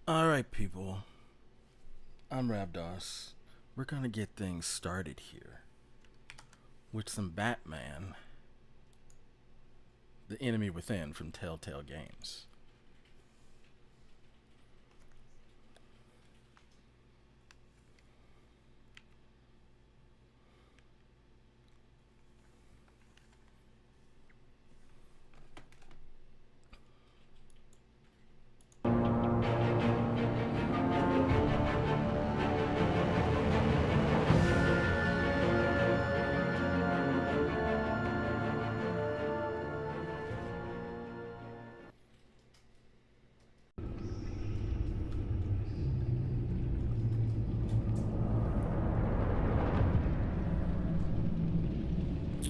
Alright, people. I'm Ravdoss. We're gonna get things started here with some Batman, the Enemy Within from Telltale Games.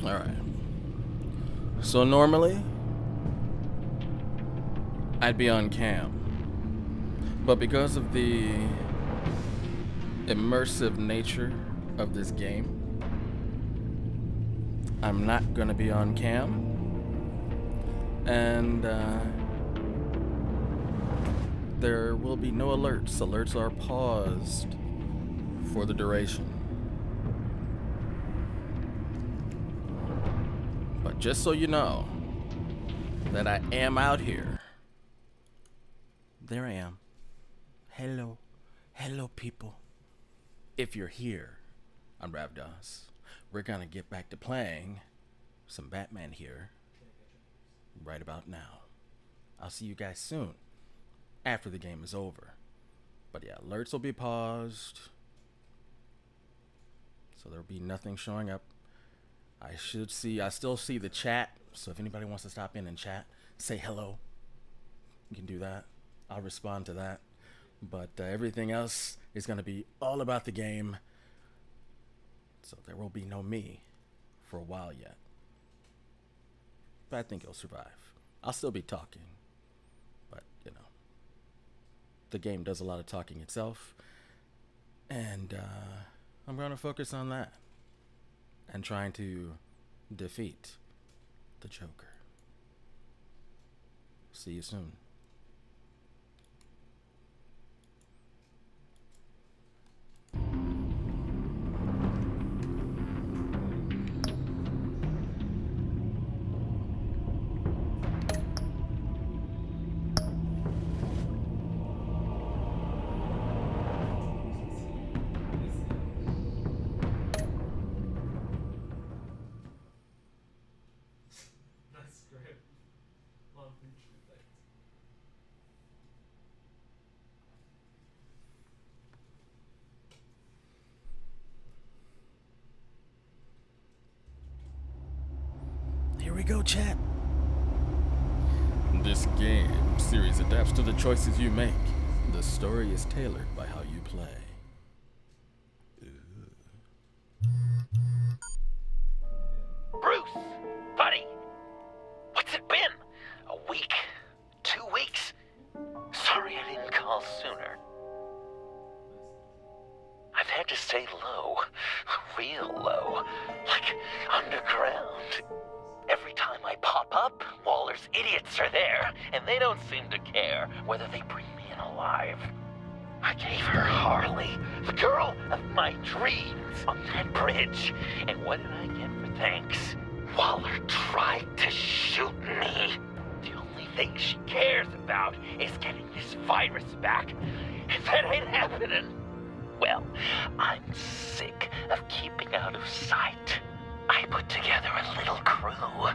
Alright. So normally, I'd be on cam. But because of the immersive nature of this game, I'm not gonna be on cam. And there will be no alerts. Alerts are paused for the duration. But just so you know that I am out here. There I am. Hello. Hello, people. If you're here, I'm Ravdoss. We're gonna get back to playing some Batman here right about now. I'll see you guys soon after the game is over. But yeah, alerts will be paused. So there'll be nothing showing up. I still see the chat. So if anybody wants to stop in and chat, say hello. You can do that. I'll respond to that. But everything else is going to be all about the game. So there will be no me for a while yet. But I think it'll survive. I'll still be talking. But, the game does a lot of talking itself. And I'm going to focus on that. And trying to defeat the Joker. See you soon. Here we go, chat. This game series adapts to the choices you make. The story is tailored by how you play. Bruce, buddy, what's it been? A week? 2 weeks? Sorry I didn't call sooner. I've had to stay low, real low, like underground. Every time I pop up, Waller's idiots are there, and they don't seem to care whether they bring me in alive. I gave her Harley, the girl of my dreams, on that bridge, and what did I get for thanks? Waller tried to shoot me. The only thing she cares about is getting this virus back. If that ain't happening, well, I'm sick of keeping out of sight. I put together a little crew.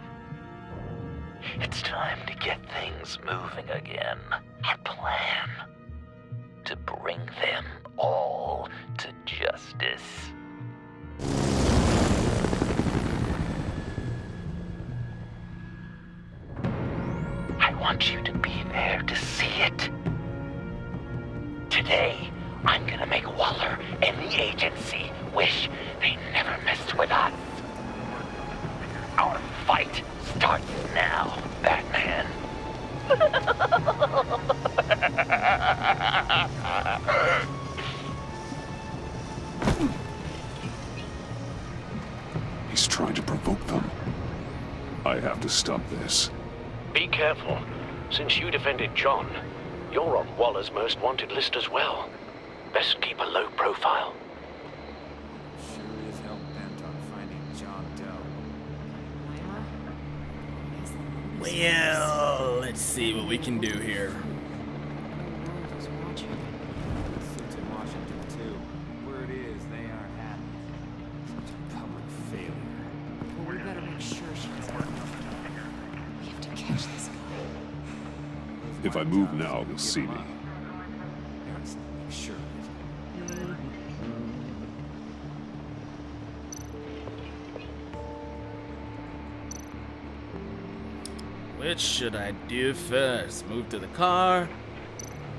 It's time to get things moving again. Our plan: to bring them all to justice. I want you to be there to see it. Today, I'm gonna make Waller and the agency wish they never messed with us. Our fight starts now, Batman. He's trying to provoke them. I have to stop this. Be careful. Since you defended John, You're on Waller's most wanted list as well. Best keep a low profile. Sure is hell bent on finding John Doe. Well, let's see what we can do here. Sits in Washington too. Word is they aren't happy. Such a public failure. Well, we better make sure she doesn't come. We have to catch this guy. If I move now, they'll see me. Parents make sure of it. Which should I do first? Move to the car?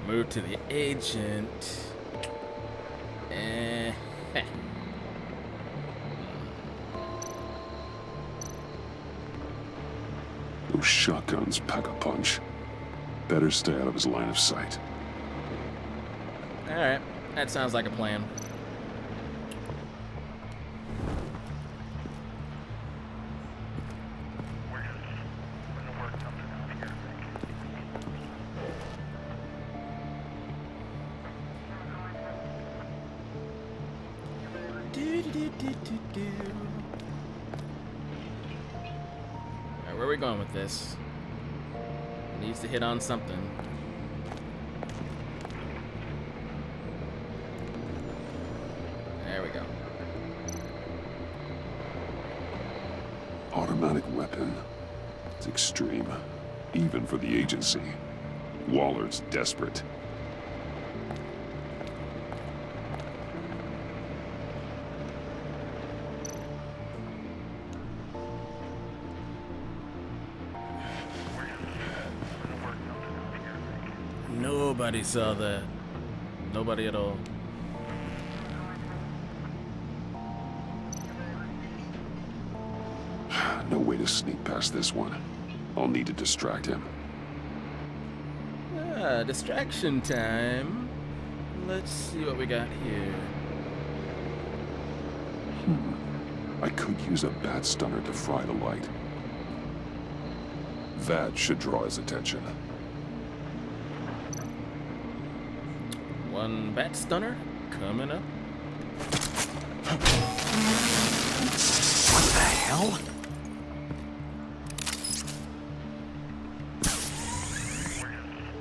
Move to the agent? Eh. Those shotguns pack a punch. Better stay out of his line of sight. Alright, that sounds like a plan. Alright, where are we going with this? Needs to hit on something. There we go. Automatic weapon. It's extreme. Even for the agency. Waller's desperate. Nobody saw that. Nobody at all. No way to sneak past this one. I'll need to distract him. Ah, distraction time. Let's see what we got here. I could use a bat stunner to fry the light. That should draw his attention. One bat stunner coming up. What the hell?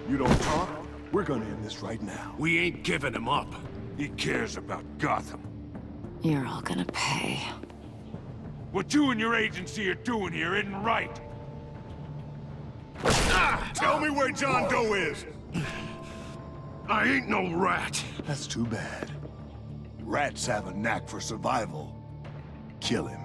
You don't talk? We're gonna end this right now. We ain't giving him up. He cares about Gotham. You're all gonna pay. What you and your agency are doing here isn't right. Tell me where John Doe is! I ain't no rat. That's too bad. Rats have a knack for survival. Kill him.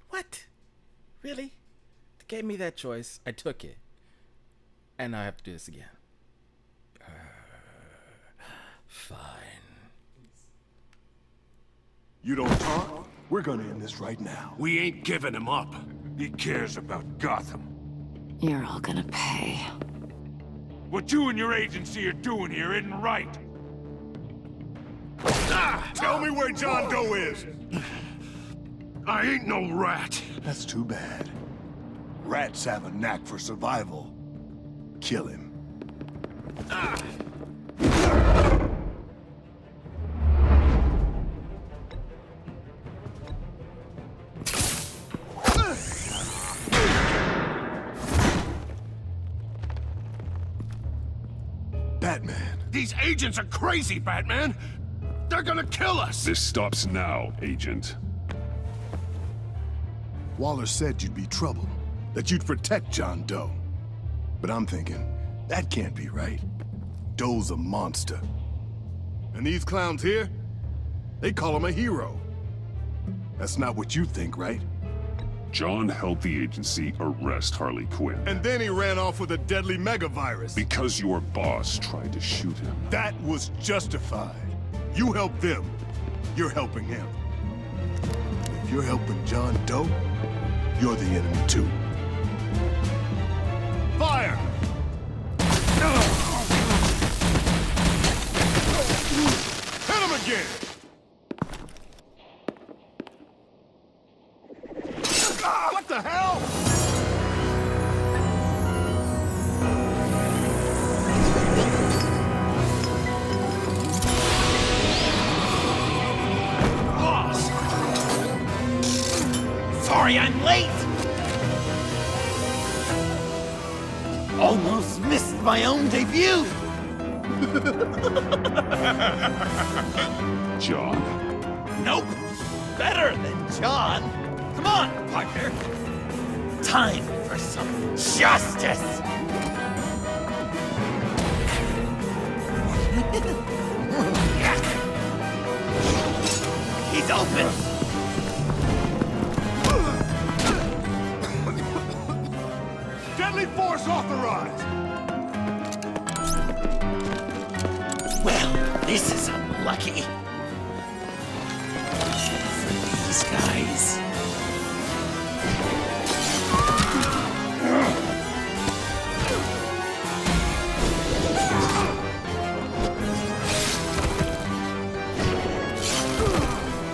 What? Really? They gave me that choice. I took it. And now I have to do this again. Fine. You don't talk? We're gonna end this right now. We ain't giving him up. He cares about Gotham. You're all gonna pay. What you and your agency are doing here isn't right. Tell me where John Doe is! I ain't no rat. That's too bad. Rats have a knack for survival. Kill him. Batman. These agents are crazy, Batman. They're gonna kill us. This stops now, Agent. Waller said you'd be trouble, that you'd protect John Doe. But I'm thinking, that can't be right. Doe's a monster. And these clowns here, they call him a hero. That's not what you think, right? John helped the agency arrest Harley Quinn. And then he ran off with a deadly megavirus. Because your boss tried to shoot him. That was justified. You helped them. You're helping him. If you're helping John Doe, you're the enemy too. Fire! in! What the hell? Sorry I'm late! Almost missed my own debut! John. Nope! Better than John! Come on, partner! Time for some justice! He's open! Deadly force authorized! Well, this is unlucky. For these guys.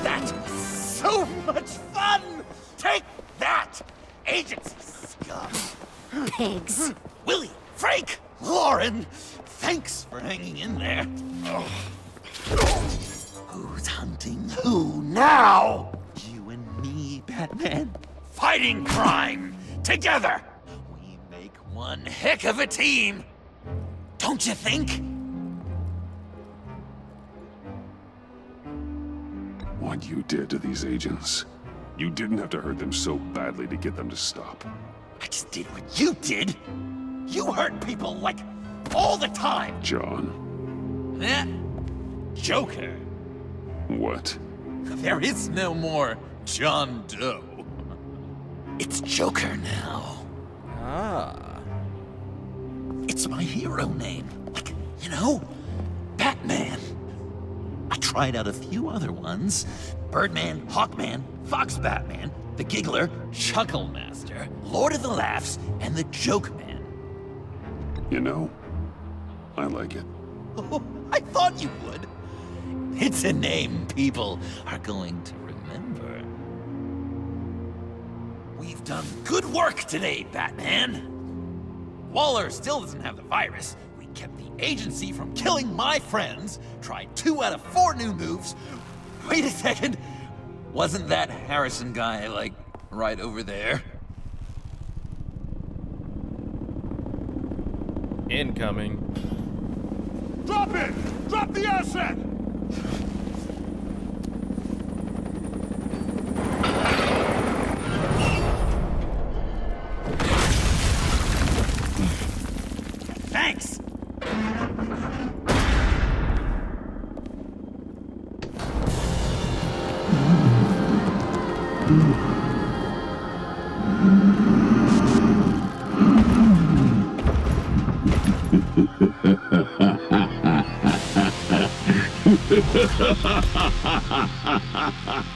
That was so much fun! Take that, agency scum! Pigs. Willie, Frank, Lauren, thanks for hanging in there. Who's hunting who now? You and me, Batman. Fighting crime together. We make one heck of a team. Don't you think? What you did to these agents. You didn't have to hurt them so badly to get them to stop. I just did what you did. You hurt people like all the time. John. Eh? Joker. What? There is no more John Doe. It's Joker now. Ah. It's my hero name. Like, you know, Batman. I tried out a few other ones. Birdman, Hawkman, Fox Batman, the Giggler, Chuckle Master, Lord of the Laughs, and the Joke Man. You know, I like it. Oh, I thought you would. It's a name people are going to remember. We've done good work today, Batman. Waller still doesn't have the virus. We kept the agency from killing my friends, tried 2 out of 4 new moves. Wait a second. Wasn't that Harrison guy, like, right over there? Incoming. Drop it! Drop the asset! Thanks!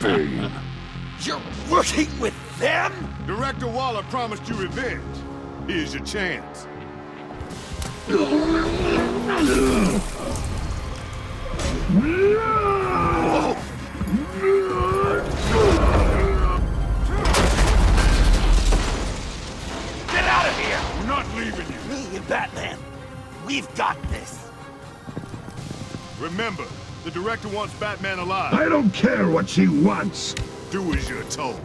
Bane. You're working with them? Director Waller promised you revenge. Here's your chance. Get out of here! We're not leaving you. Me and Batman, we've got this. Remember, the director wants Batman alive. I don't care what she wants. Do as you're told.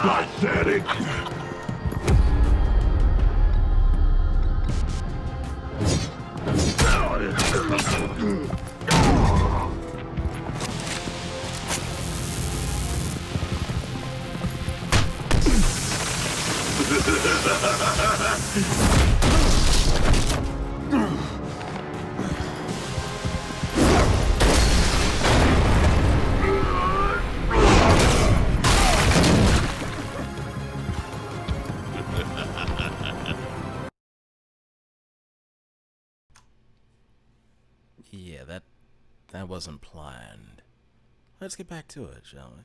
Pathetic. Yeah, that wasn't planned. Let's get back to it, shall we?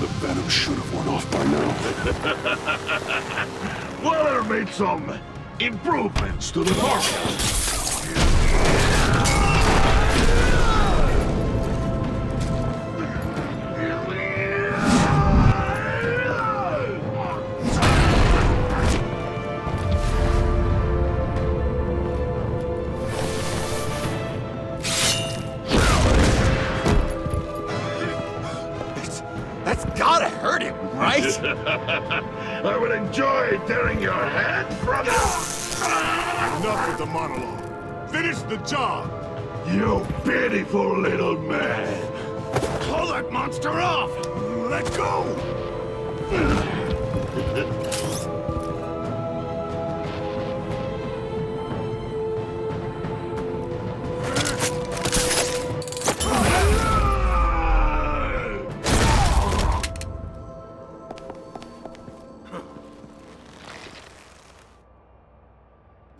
The venom should have worn off by now. Waller made some improvements to the formula. That's gotta hurt him, right? I will enjoy tearing your head from it. Enough with the monologue. Finish the job. You pitiful little man. Call that monster off. Let go.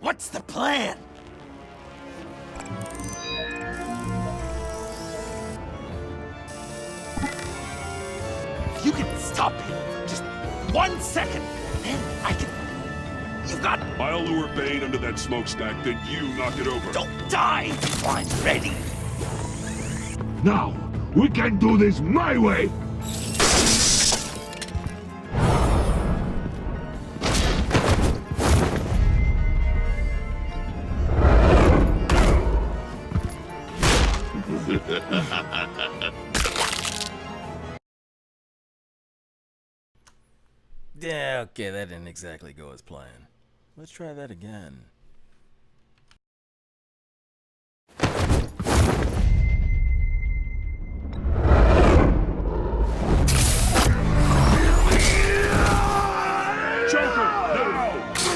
What's the plan? If you can stop him for just 1 second, then I can... You've got... I'll lure Bane under that smokestack, then you knock it over. Don't die before I'm ready! Now, we can do this my way. Yeah, okay, that didn't exactly go as planned. Let's try that again.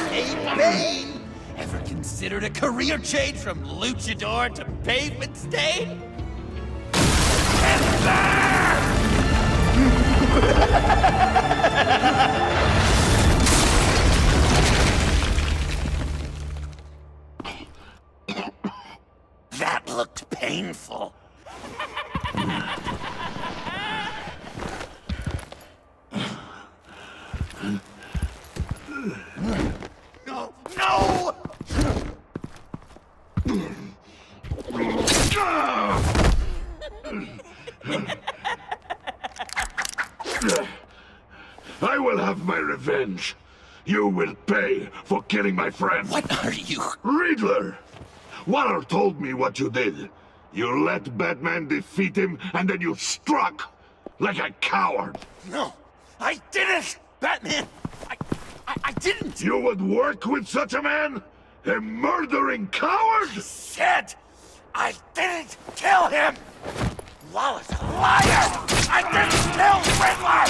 Hey, Bane! Ever considered a career change from luchador to pavement stain? That looked painful. No! No! I will have my revenge. You will pay for killing my friend. What are you? Riddler! Waller told me what you did. You let Batman defeat him, and then you struck like a coward. No, I didn't! Batman! I didn't! You would work with such a man? A murdering coward? Said I didn't kill him! Waller's a liar! I didn't kill Riddler!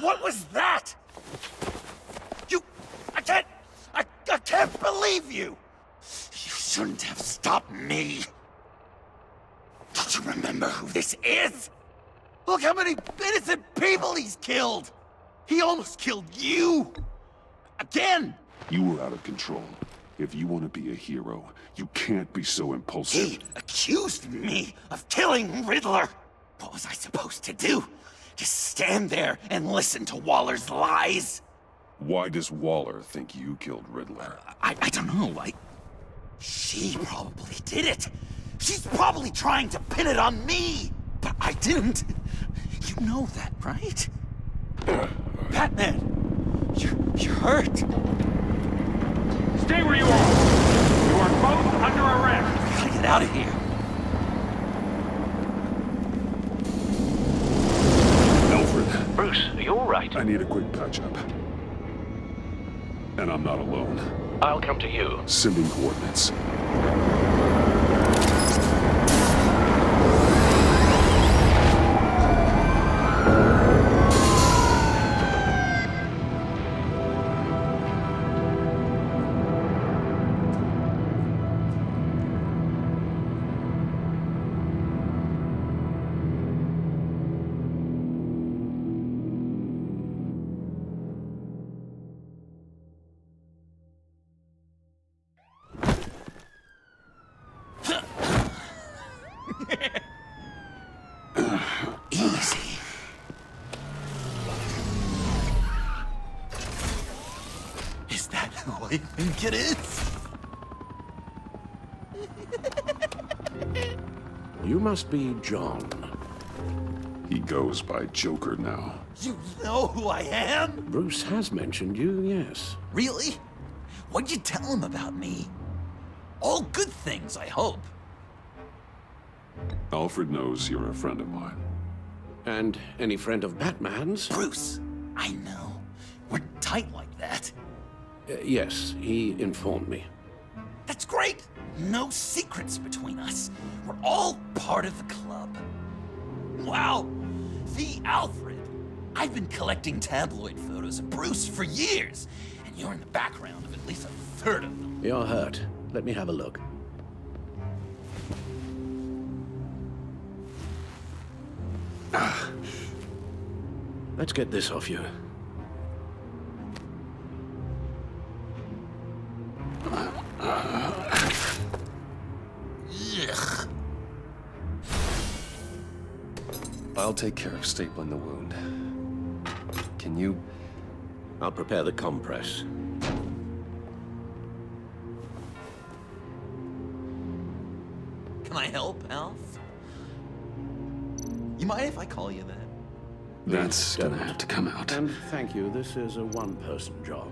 What was that? I can't believe you! You shouldn't have stopped me. Don't you remember who this is? Look how many innocent people he's killed! He almost killed you! Again! You were out of control. If you want to be a hero, you can't be so impulsive. He accused me of killing Riddler! What was I supposed to do? Just stand there and listen to Waller's lies? Why does Waller think you killed Riddler? I don't know, She probably did it! She's probably trying to pin it on me! But I didn't. You know that, right? Batman! You're hurt. Stay where you are! You are both under arrest! We gotta get out of here. Alfred, Bruce, are you alright? I need a quick patch-up. And I'm not alone. I'll come to you. Sending coordinates. Easy. Is that who I think it is? You must be John. He goes by Joker now. You know who I am? Bruce has mentioned you, yes. Really? What'd you tell him about me? All good things, I hope. Alfred knows you're a friend of mine. And any friend of Batman's? Bruce, I know. We're tight like that. Yes, he informed me. That's great. No secrets between us. We're all part of the club. Wow, the Alfred. I've been collecting tabloid photos of Bruce for years, and you're in the background of at least a third of them. You're hurt. Let me have a look. Let's get this off you. Ugh. I'll take care of stapling the wound. Can you? I'll prepare the compress. Can I help, Alf? You mind if I call you that? That's Don't. gonna have to come out. And thank you, this is a one-person job.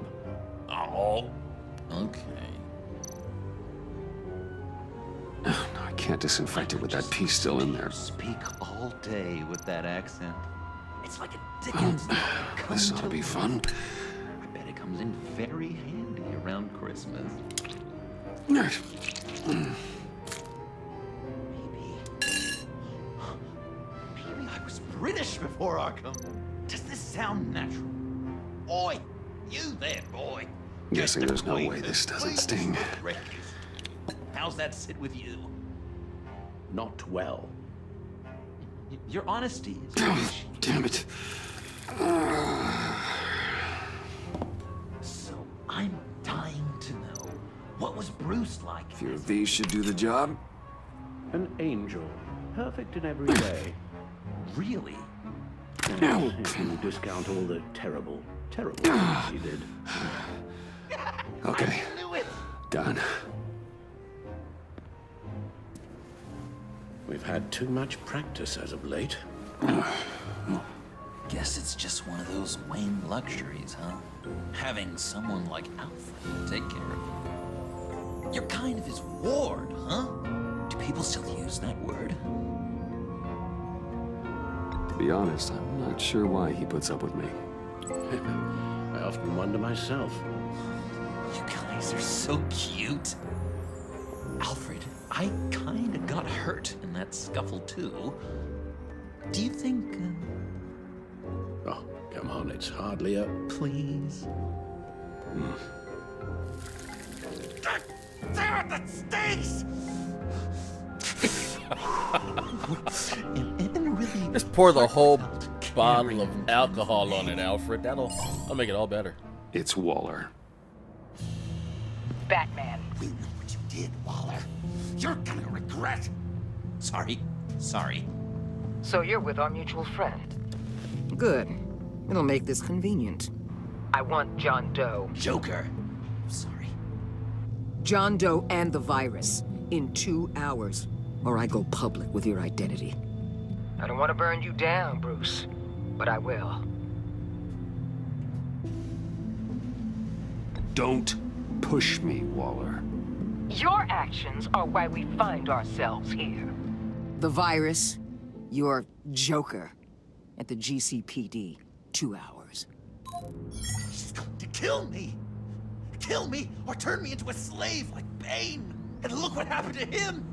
Oh, okay. Oh, no, I can't disinfect it with that piece still in there. Speak all day with that accent. It's like a Dickens. This ought to be fun. I bet it comes in very handy around Christmas. Maybe I was British before Arkham. Does this sound natural? Oi, you there, boy. Guessing Mr. there's no way Queen, this doesn't please sting. recuse. How's that sit with you? Not well. Your honesty is Oh, damn it. So I'm dying to know, what was Bruce like? Few of these should do the job. An angel. Perfect in every way. Really? If you discount all the terrible things he did. Okay, I knew it! done. We've had too much practice as of late. Guess it's just one of those Wayne luxuries, huh? Having someone like Alfred take care of you. You're kind of his ward, huh? Do people still use that word? To be honest, I'm not sure why he puts up with me. I often wonder myself. You guys are so cute. Alfred, I kinda got hurt in that scuffle too. Do you think, Oh, come on, it's hardly a... please? Damn it, that stinks! and really, Just pour the whole heartfelt bottle caring of alcohol on it, Alfred. I'll make it all better. It's Waller. Batman. We know what you did, Waller. You're gonna regret. Sorry. So you're with our mutual friend. Good. It'll make this convenient. I want John Doe. Joker. Sorry. John Doe and the virus. In 2 hours. Or I go public with your identity. I don't want to burn you down, Bruce. But I will. Don't push me, Waller. Your actions are why we find ourselves here. The virus, your Joker, at the GCPD, 2 hours. She's going to kill me! Kill me or turn me into a slave like Bane! And look what happened to him!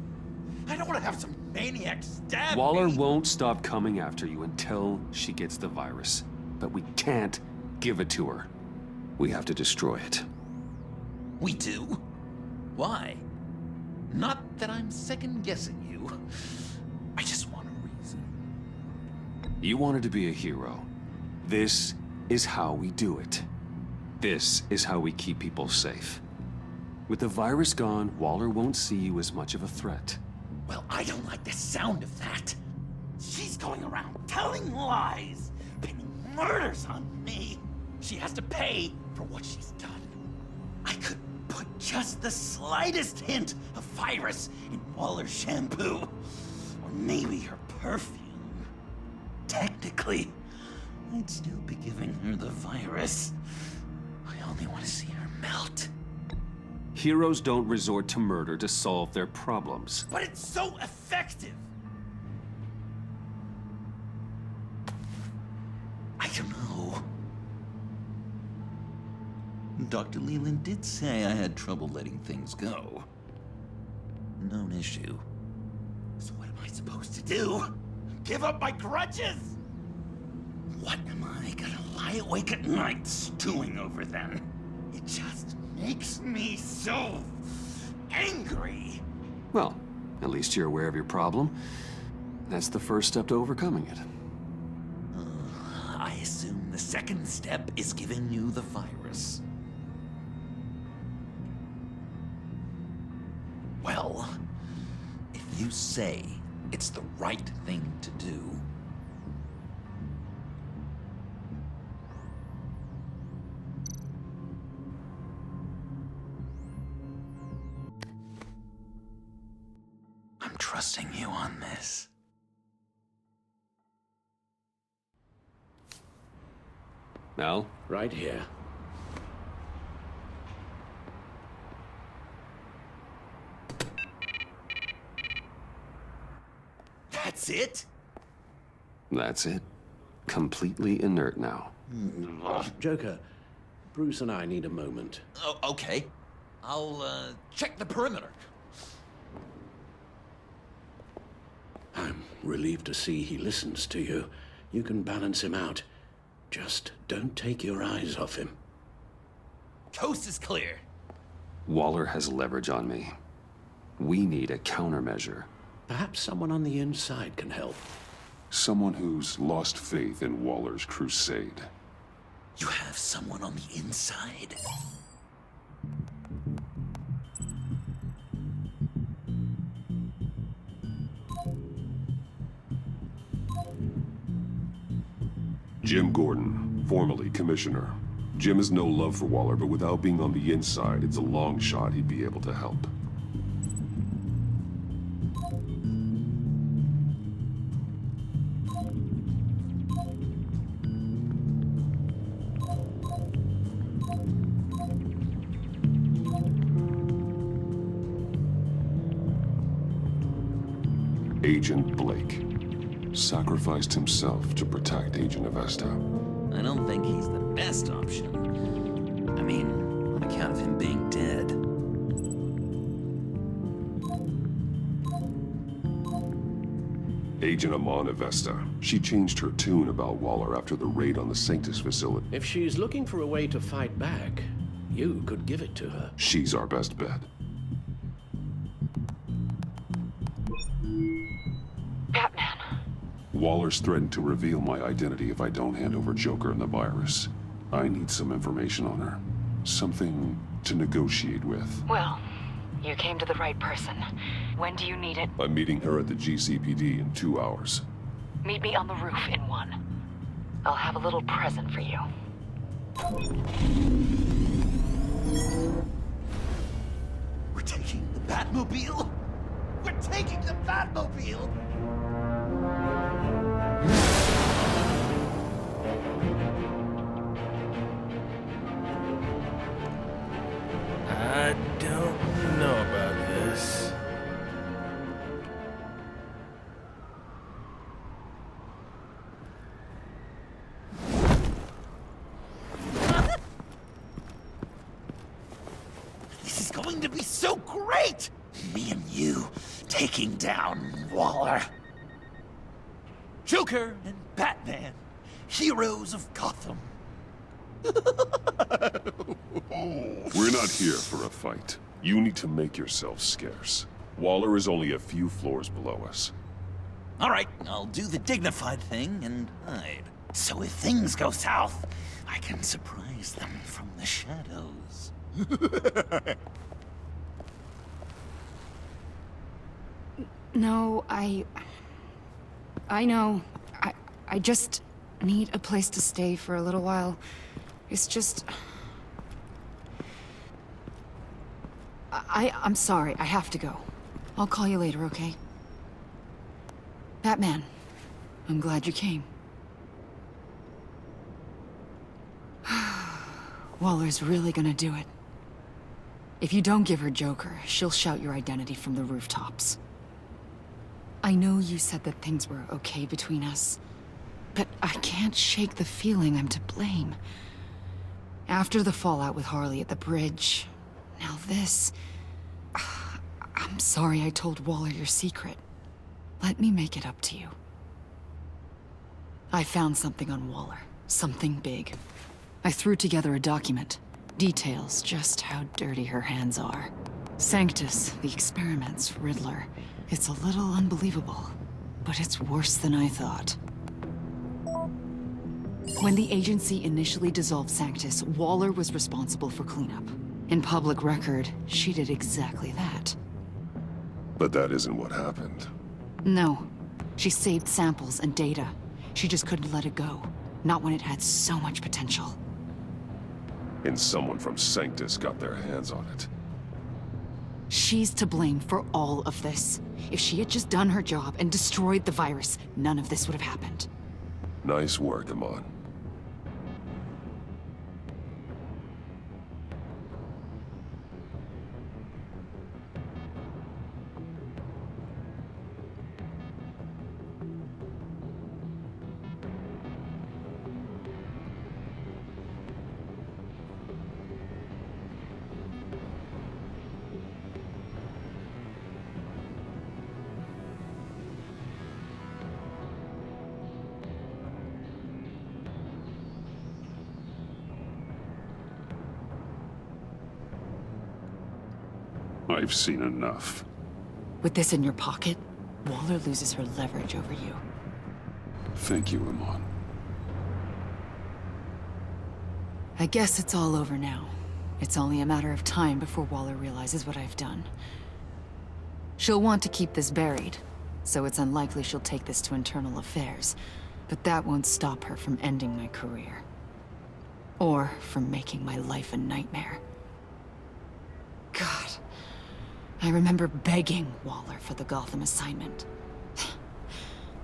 I don't want to have some maniac stab Waller me! won't stop coming after you until she gets the virus. But we can't give it to her. We have to destroy it. We do? Why? Not that I'm second-guessing you. I just want a reason. You wanted to be a hero. This is how we do it. This is how we keep people safe. With the virus gone, Waller won't see you as much of a threat. Well, I don't like the sound of that. She's going around telling lies, pinning murders on me. She has to pay for what she's done. I could put just the slightest hint of virus in Waller's shampoo. Or maybe her perfume. Technically, I'd still be giving her the virus. I only want to see her melt. Heroes don't resort to murder to solve their problems. But it's so effective! I don't know. Dr. Leland did say I had trouble letting things go. Known issue. So what am I supposed to do? Give up my grudges? What am I gonna lie awake at night stewing over then? It just makes me so angry. Well, at least you're aware of your problem. That's the first step to overcoming it. I assume the second step is giving you the virus. Well, if you say it's the right thing to do, I'm trusting you on this. Now? Right here. That's it? That's it. Completely inert now. Joker, Bruce and I need a moment. Oh, okay. I'll, check the perimeter. I'm relieved to see he listens to you. You can balance him out. Just don't take your eyes off him. Coast is clear. Waller has leverage on me. We need a countermeasure. Perhaps someone on the inside can help. Someone who's lost faith in Waller's crusade. You have someone on the inside? Jim Gordon, formerly commissioner. Jim has no love for Waller, but without being on the inside, it's a long shot he'd be able to help. Agent Blake sacrificed himself to protect Agent Avesta. I don't think he's the best option. I mean, on account of him being dead. Agent Amon Avesta. She changed her tune about Waller after the raid on the Sanctus facility. If she's looking for a way to fight back, you could give it to her. She's our best bet. Batman. Waller's threatened to reveal my identity if I don't hand over Joker and the virus. I need some information on her. Something to negotiate with. Well, you came to the right person. When do you need it? I'm meeting her at the GCPD in 2 hours. Meet me on the roof in 1. I'll have a little present for you. We're taking the Batmobile? We're taking the Batmobile! going to be so great! Me and you taking down Waller. Joker and Batman, heroes of Gotham. We're not here for a fight. You need to make yourself scarce. Waller is only a few floors below us. All right, I'll do the dignified thing and hide. So if things go south, I can surprise them from the shadows. No, I know. I just need a place to stay for a little while. It's just... I'm sorry, I have to go. I'll call you later, okay? Batman, I'm glad you came. Waller's really gonna do it. If you don't give her Joker, she'll shout your identity from the rooftops. I know you said that things were okay between us, but I can't shake the feeling I'm to blame. After the fallout with Harley at the bridge, now this... I'm sorry I told Waller your secret. Let me make it up to you. I found something on Waller. Something big. I threw together a document. Details just how dirty her hands are. Sanctus, the experiments, Riddler. It's a little unbelievable, but it's worse than I thought. When the agency initially dissolved Sanctus, Waller was responsible for cleanup. In public record, she did exactly that. But that isn't what happened. No. She saved samples and data. She just couldn't let it go. Not when it had so much potential. And someone from Sanctus got their hands on it. She's to blame for all of this. If she had just done her job and destroyed the virus, none of this would have happened. Nice work, Amon. I've seen enough. With this in your pocket, Waller loses her leverage over you. Thank you, Amon. I guess it's all over now. It's only a matter of time before Waller realizes what I've done. She'll want to keep this buried, so it's unlikely she'll take this to internal affairs. But that won't stop her from ending my career. Or from making my life a nightmare. God. I remember begging Waller for the Gotham assignment.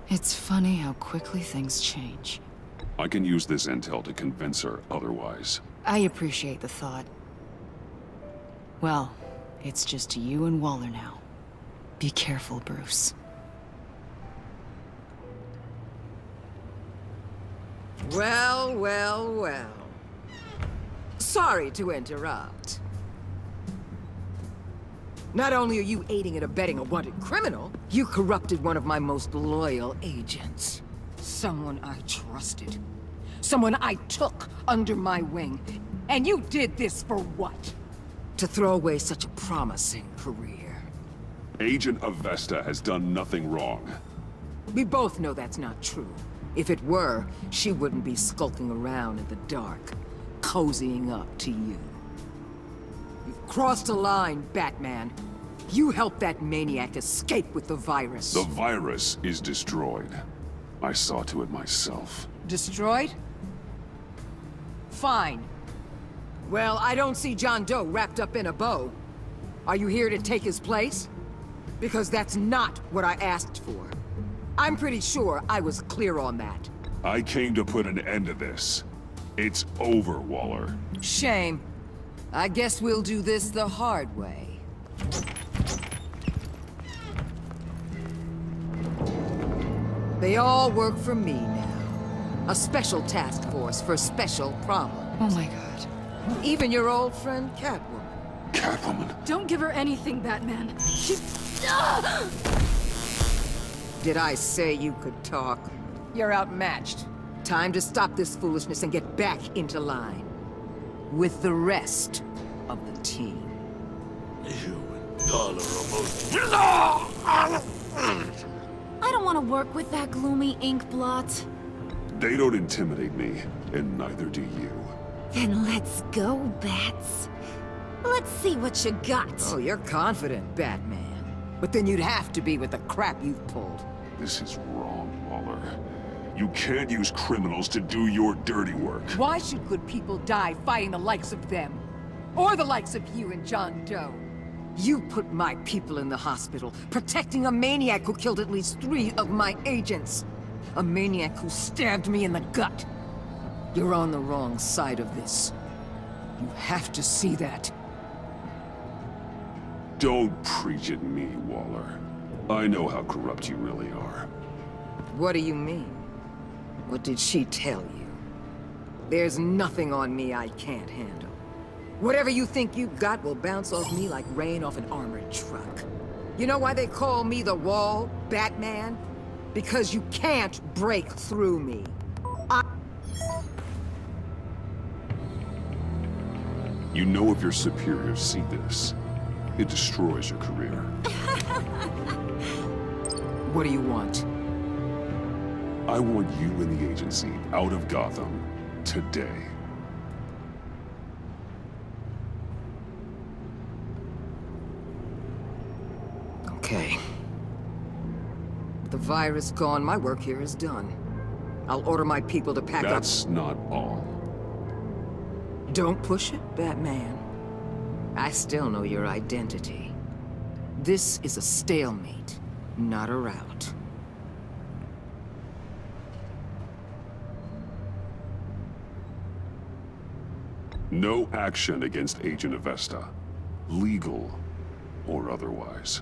It's funny how quickly things change. I can use this intel to convince her otherwise. I appreciate the thought. Well, it's just you and Waller now. Be careful, Bruce. Well, well, well. Sorry to interrupt. Not only are you aiding and abetting a wanted criminal, you corrupted one of my most loyal agents. Someone I trusted. Someone I took under my wing. And you did this for what? To throw away such a promising career. Agent Avesta has done nothing wrong. We both know that's not true. If it were, she wouldn't be skulking around in the dark, cozying up to you. You've crossed a line, Batman. You helped that maniac escape with the virus. The virus is destroyed. I saw to it myself. Destroyed? Fine. Well, I don't see John Doe wrapped up in a bow. Are you here to take his place? Because that's not what I asked for. I'm pretty sure I was clear on that. I came to put an end to this. It's over, Waller. Shame. I guess we'll do this the hard way. They all work for me now. A special task force for a special problem. Oh my god. Even your old friend Catwoman. Catwoman. Don't give her anything, Batman. She's... Did I say you could talk? You're outmatched. Time to stop this foolishness and get back into line. With the rest of the team. You and Dollar almost... I don't want to work with that gloomy ink blot. They don't intimidate me, and neither do you. Then let's go, Bats. Let's see what you got. Oh, you're confident, Batman. But then you'd have to be with the crap you've pulled. This is wrong, Waller. You can't use criminals to do your dirty work. Why should good people die fighting the likes of them? Or the likes of you and John Doe? You put my people in the hospital, protecting a maniac who killed at least 3 of my agents. A maniac who stabbed me in the gut. You're on the wrong side of this. You have to see that. Don't preach at me, Waller. I know how corrupt you really are. What do you mean? What did she tell you? There's nothing on me I can't handle. Whatever you think you got will bounce off me like rain off an armored truck. You know why they call me the Wall, Batman? Because you can't break through me. You know if your superiors see this, it destroys your career. What do you want? I want you and the agency out of Gotham today. Okay. With the virus gone, my work here is done. I'll order my people to pack up. That's not all. Don't push it, Batman. I still know your identity. This is a stalemate, not a rout. No action against Agent Avesta, legal or otherwise.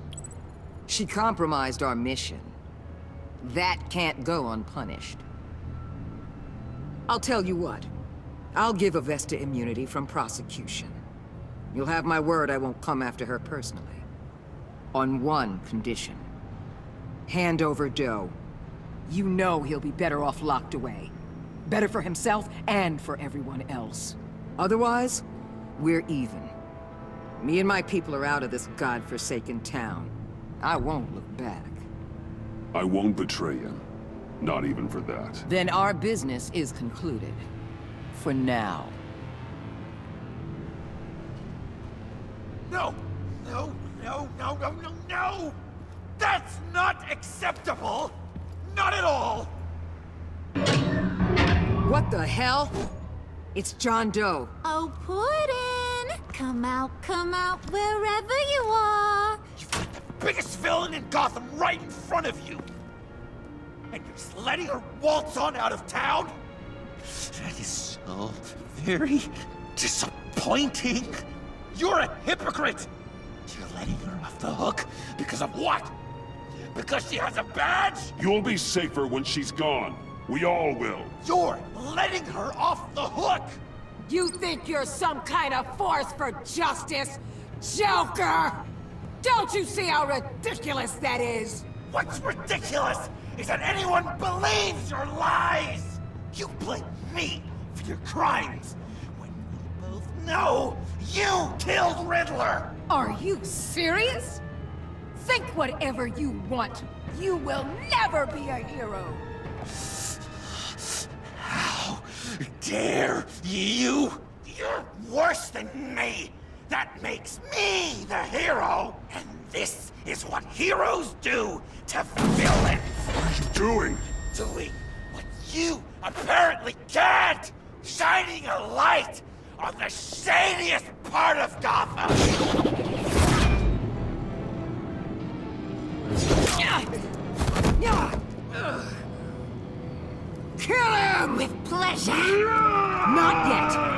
She compromised our mission. That can't go unpunished. I'll tell you what. I'll give Avesta immunity from prosecution. You'll have my word I won't come after her personally. On one condition. Hand over Doe. You know he'll be better off locked away. Better for himself and for everyone else. Otherwise, we're even. Me and my people are out of this godforsaken town. I won't look back. I won't betray him. Not even for that. Then our business is concluded. For now. No! No, no, no, no, no, no! That's not acceptable! Not at all! What the hell? It's John Doe. Oh, Puddin'! Come out, wherever you are! You've got the biggest villain in Gotham right in front of you! And you're just letting her waltz on out of town? That is so very disappointing. You're a hypocrite! You're letting her off the hook because of what? Because she has a badge? You'll be safer when she's gone. We all will. You're letting her off the hook! You think you're some kind of force for justice, Joker? Don't you see how ridiculous that is? What's ridiculous is that anyone believes your lies! You blame me for your crimes, when we both know you killed Riddler! Are you serious? Think whatever you want. You will never be a hero. How dare you? You're worse than me! That makes me the hero! And this is what heroes do to villains! What are you doing? Doing what you apparently can't! Shining a light on the shadiest part of Gotham! Kill him! With pleasure! Not yet!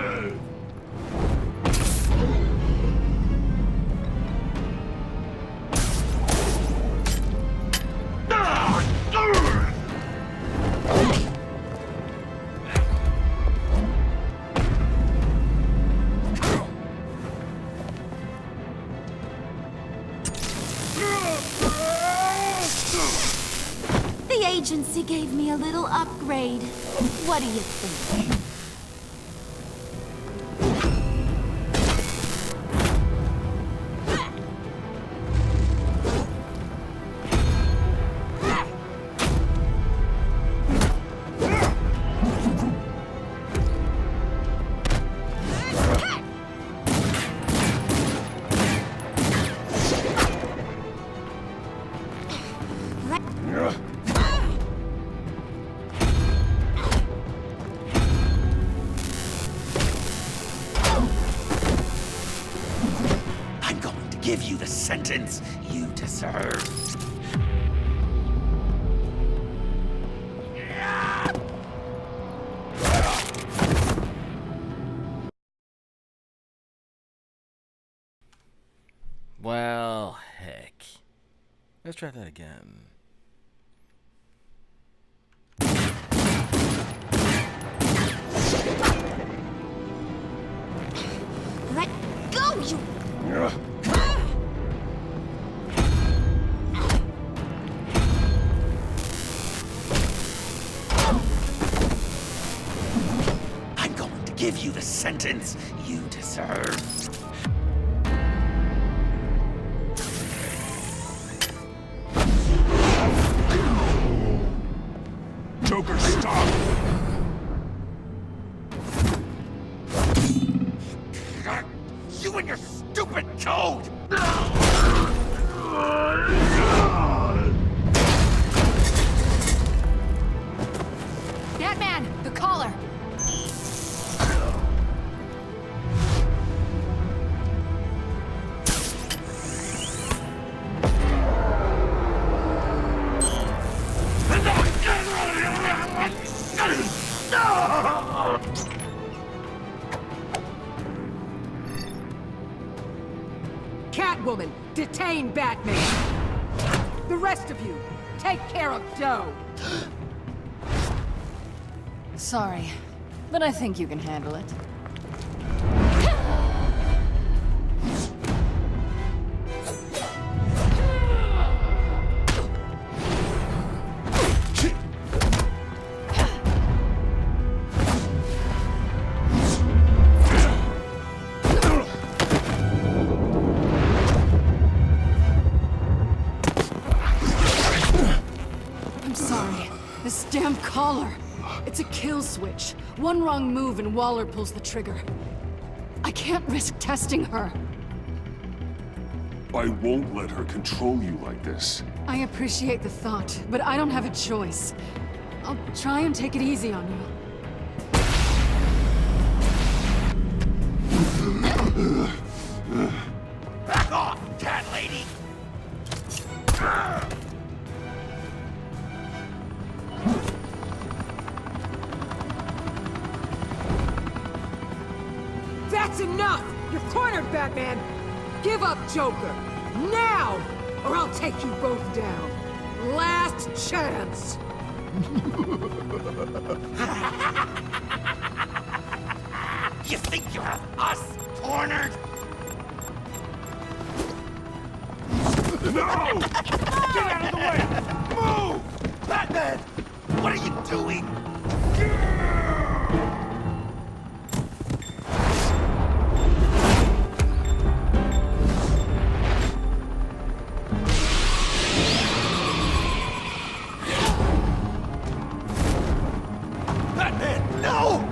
he gave me a little upgrade. What do you think? I'm going to give you the sentence you deserve. Well, heck. Let's try that again. Let go, you... I'm going to give you the sentence you deserve. Joker, stop! You and your stupid code! Batman, the collar! Catwoman, detain Batman! The rest of you, take care of Doe! Sorry, but I think you can handle it. I'm sorry. This damn collar. It's a kill switch. One wrong move and Waller pulls the trigger. I can't risk testing her. I won't let her control you like this. I appreciate the thought, but I don't have a choice. I'll try and take it easy on you. Back off, cat lady! That's enough! You're cornered, Batman! Give up, Joker! Now! Or I'll take you both down. Last chance! You think you have us cornered? No! Get out of the way! Move! Batman! What are you doing? Batman, no!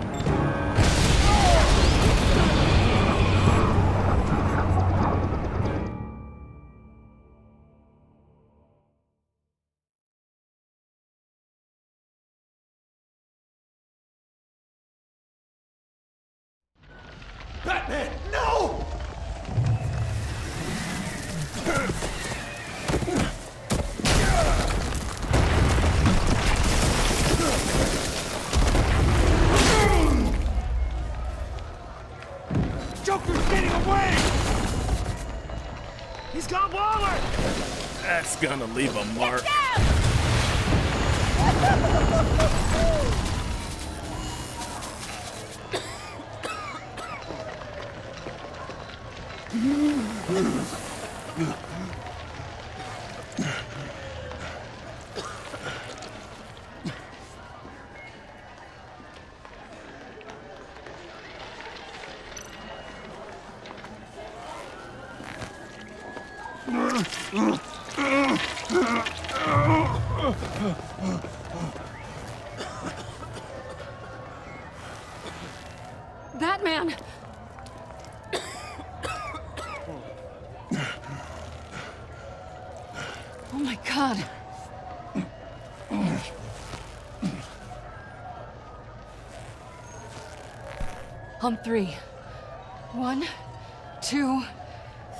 Batman, no! Joker's getting away! He's got Waller! That's gonna leave a mark. Batman! Oh my God. On three. 1, 2,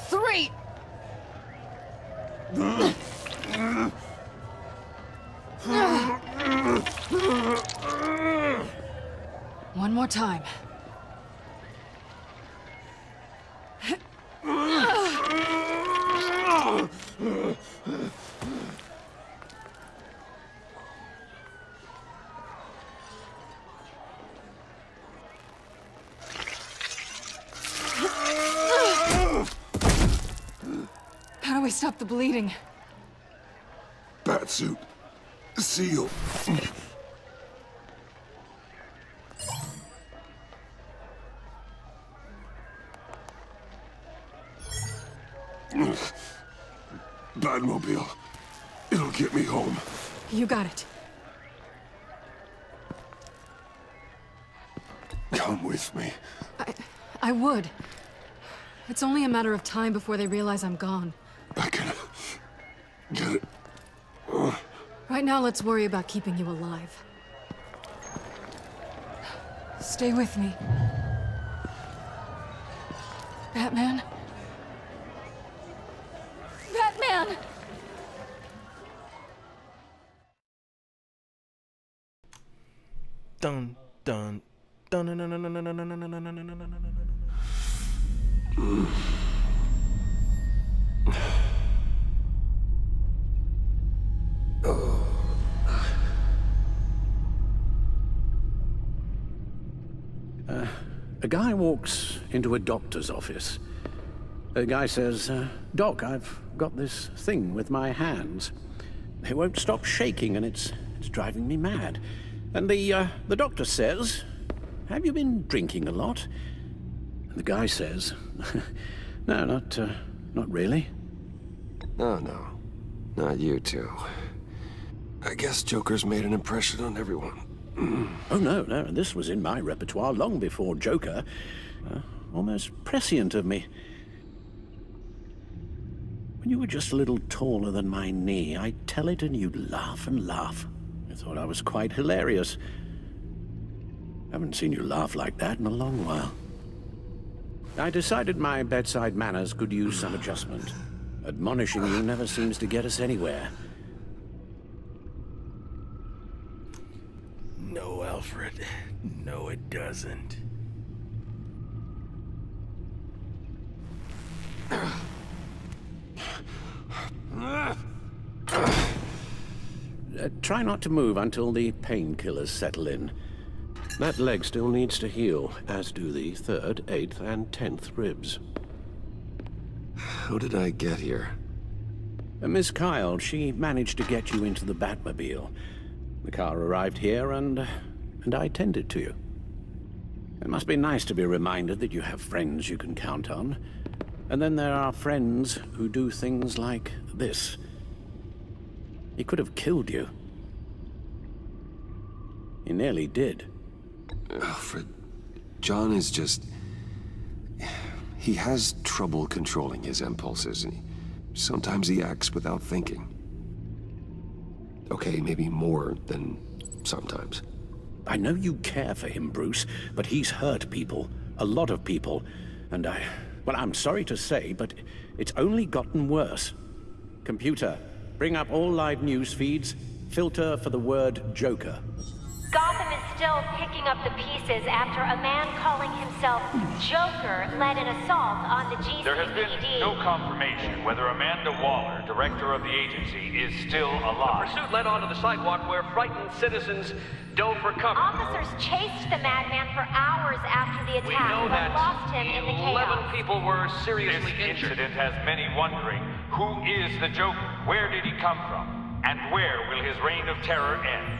3! One more time. How do we stop the bleeding? Batsuit. Seal. Batmobile. It'll get me home. You got it. Come with me. I would. It's only a matter of time before they realize I'm gone. I can get it. Right now, let's worry about keeping you alive. Stay with me. Batman? Batman! Dun dun dun dun dun dun dun dun dun dun dun dun dun dun dun. A guy walks into a doctor's office. The guy says, Doc, I've got this thing with my hands. They won't stop shaking and it's driving me mad. And the doctor says, have you been drinking a lot? And the guy says, no, not really. Oh, no. Not you two. I guess Joker's made an impression on everyone. Oh, no, this was in my repertoire long before Joker. Almost prescient of me. When you were just a little taller than my knee, I'd tell it and you'd laugh and laugh. I thought I was quite hilarious. Haven't seen you laugh like that in a long while. I decided my bedside manners could use some adjustment. Admonishing you never seems to get us anywhere. No, Alfred. No, it doesn't. Try not to move until the painkillers settle in. That leg still needs to heal, as do the 3rd, 8th, and 10th ribs. How did I get here? Miss Kyle, she managed to get you into the Batmobile. The car arrived here, and I tended to you. It must be nice to be reminded that you have friends you can count on. And then there are friends who do things like this. He could have killed you. He nearly did. Alfred, John is just... He has trouble controlling his impulses, and sometimes he acts without thinking. Okay, maybe more than sometimes. I know you care for him, Bruce, but he's hurt people. A lot of people. And well, I'm sorry to say, but it's only gotten worse. Computer, bring up all live news feeds. Filter for the word Joker. Gotham is still picking up the pieces after a man calling himself Joker led an assault on the GCPD. There has been no confirmation whether Amanda Waller, director of the agency, is still alive. The pursuit led onto the sidewalk where frightened citizens dove for cover. Officers chased the madman for hours after the attack, We know but that lost him in the chaos. 11 people were seriously This injured. incident has many wondering, who is the Joker? Where did he come from? And where will his reign of terror end?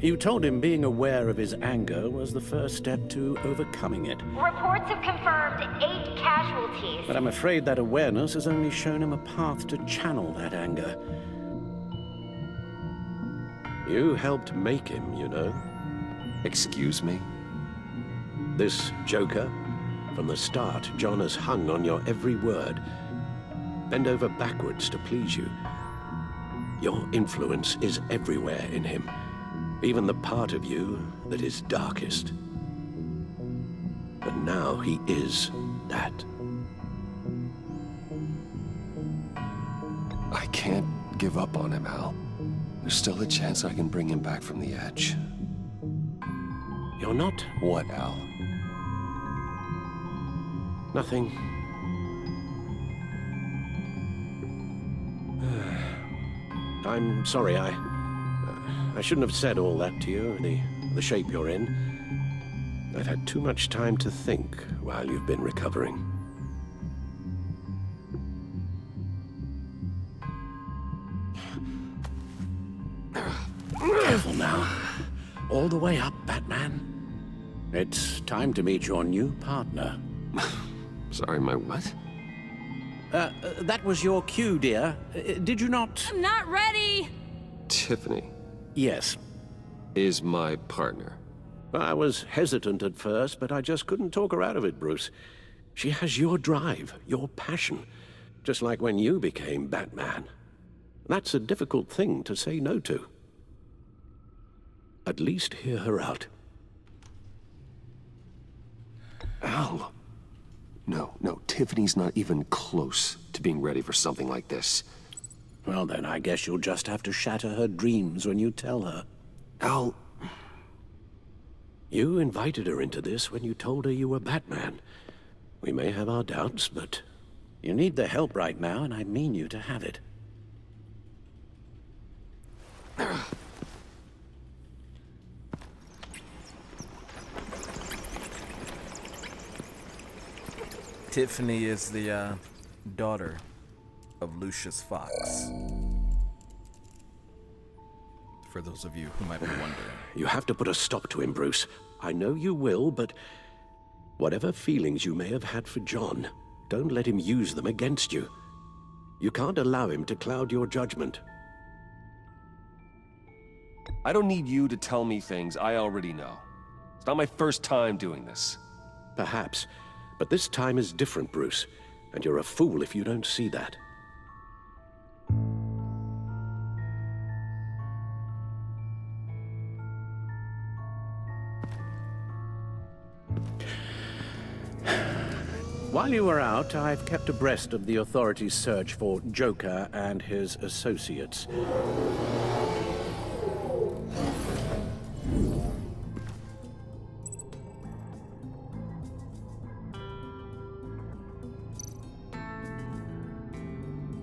You told him being aware of his anger was the first step to overcoming it. Reports have confirmed 8 casualties. But I'm afraid that awareness has only shown him a path to channel that anger. You helped make him, you know. Excuse me? This Joker, from the start, John has hung on your every word. Bend over backwards to please you. Your influence is everywhere in him. Even the part of you that is darkest. But now he is that. I can't give up on him, Al. There's still a chance I can bring him back from the edge. You're not? What, Al? Nothing. I'm sorry, I shouldn't have said all that to you, the shape you're in. I've had too much time to think while you've been recovering. Careful now. All the way up, Batman. It's time to meet your new partner. Sorry, my what? That was your cue, dear. Did you not? I'm not ready! Tiffany. Yes. Is my partner. I was hesitant at first, but I just couldn't talk her out of it, Bruce. She has your drive, your passion, just like when you became Batman. That's a difficult thing to say no to. At least hear her out. Al. No, Tiffany's not even close to being ready for something like this. Well, then I guess you'll just have to shatter her dreams when you tell her. Al... You invited her into this when you told her you were Batman. We may have our doubts, but you need the help right now, and I mean you to have it. Tiffany is the daughter of Lucius Fox. For those of you who might be wondering. You have to put a stop to him, Bruce. I know you will, but whatever feelings you may have had for John, don't let him use them against you. You can't allow him to cloud your judgment. I don't need you to tell me things I already know. It's not my first time doing this. Perhaps. But this time is different, Bruce. And you're a fool if you don't see that. While you were out, I've kept abreast of the authorities' search for Joker and his associates.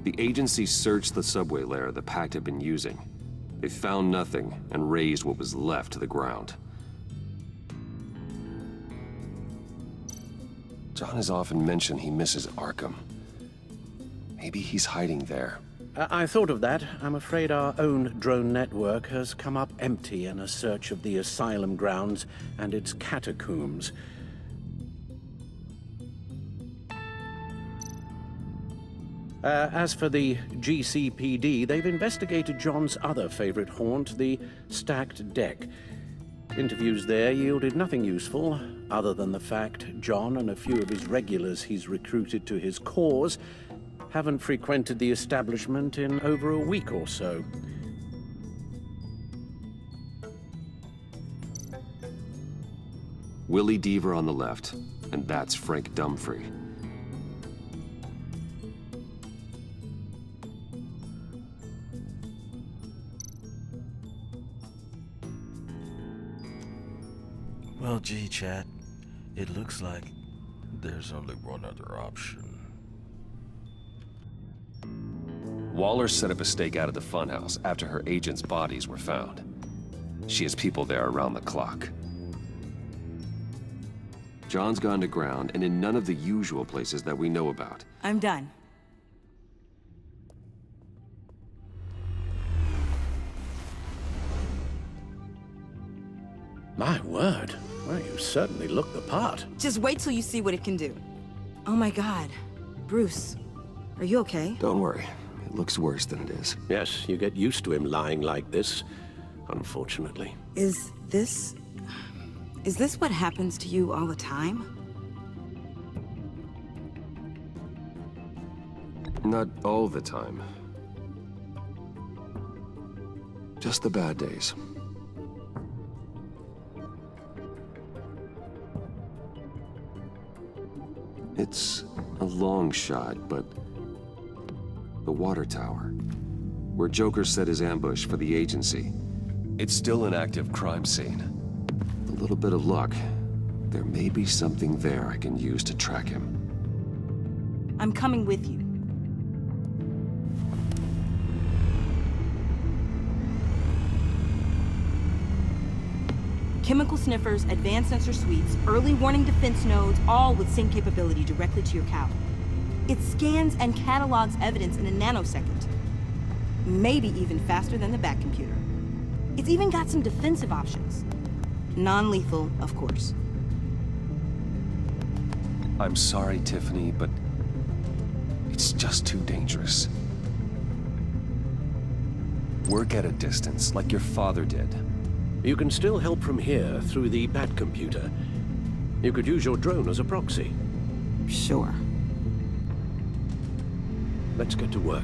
The agency searched the subway layer the Pact had been using. They found nothing and razed what was left to the ground. John has often mentioned he misses Arkham. Maybe he's hiding there. I thought of that. I'm afraid our own drone network has come up empty in a search of the asylum grounds and its catacombs. As for the GCPD, they've investigated John's other favorite haunt, the stacked deck. Interviews there yielded nothing useful, other than the fact John and a few of his regulars he's recruited to his cause haven't frequented the establishment in over a week or so. Willie Deaver on the left, and that's Frank Dumfrey. Well, gee, chat, it looks like there's only one other option. Waller set up a stakeout at the funhouse after her agents' bodies were found. She has people there around the clock. John's gone to ground and in none of the usual places that we know about. I'm done. My word. Well, you certainly look the part. Just wait till you see what it can do. Oh my god. Bruce, are you okay? Don't worry. It looks worse than it is. Yes, you get used to him lying like this, unfortunately. Is this what happens to you all the time? Not all the time. Just the bad days. It's a long shot, but the water tower, where Joker set his ambush for the agency, it's still an active crime scene. With a little bit of luck, there may be something there I can use to track him. I'm coming with you. Chemical sniffers, advanced sensor suites, early warning defense nodes, all with sync capability directly to your cow. It scans and catalogs evidence in a nanosecond. Maybe even faster than the Bat computer. It's even got some defensive options. Non-lethal, of course. I'm sorry, Tiffany, but it's just too dangerous. Work at a distance, like your father did. You can still help from here through the Bat computer. You could use your drone as a proxy. Sure. Let's get to work.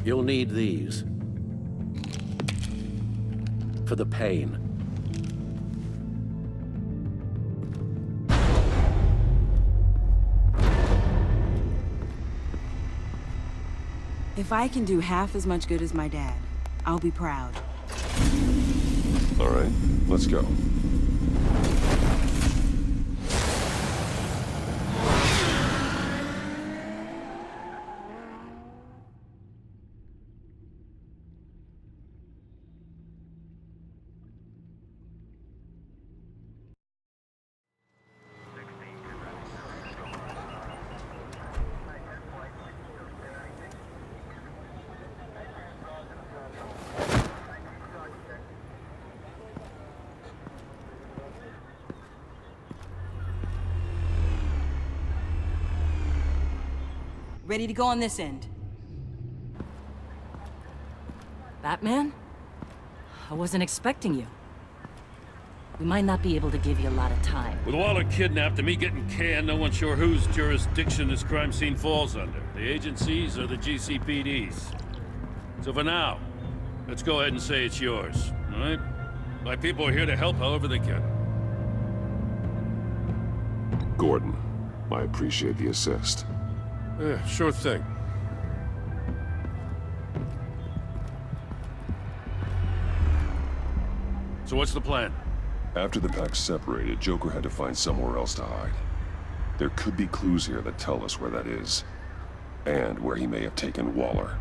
You'll need these. For the pain. If I can do half as much good as my dad, I'll be proud. All right, let's go. Ready to go on this end. Batman? I wasn't expecting you. We might not be able to give you a lot of time. With Waller kidnapped and me getting canned, no one's sure whose jurisdiction this crime scene falls under. The agencies or the GCPD's. So for now, let's go ahead and say it's yours, all right? My people are here to help however they can. Gordon, I appreciate the assist. Yeah, sure thing. So what's the plan? After the pack separated, Joker had to find somewhere else to hide. There could be clues here that tell us where that is, and where he may have taken Waller.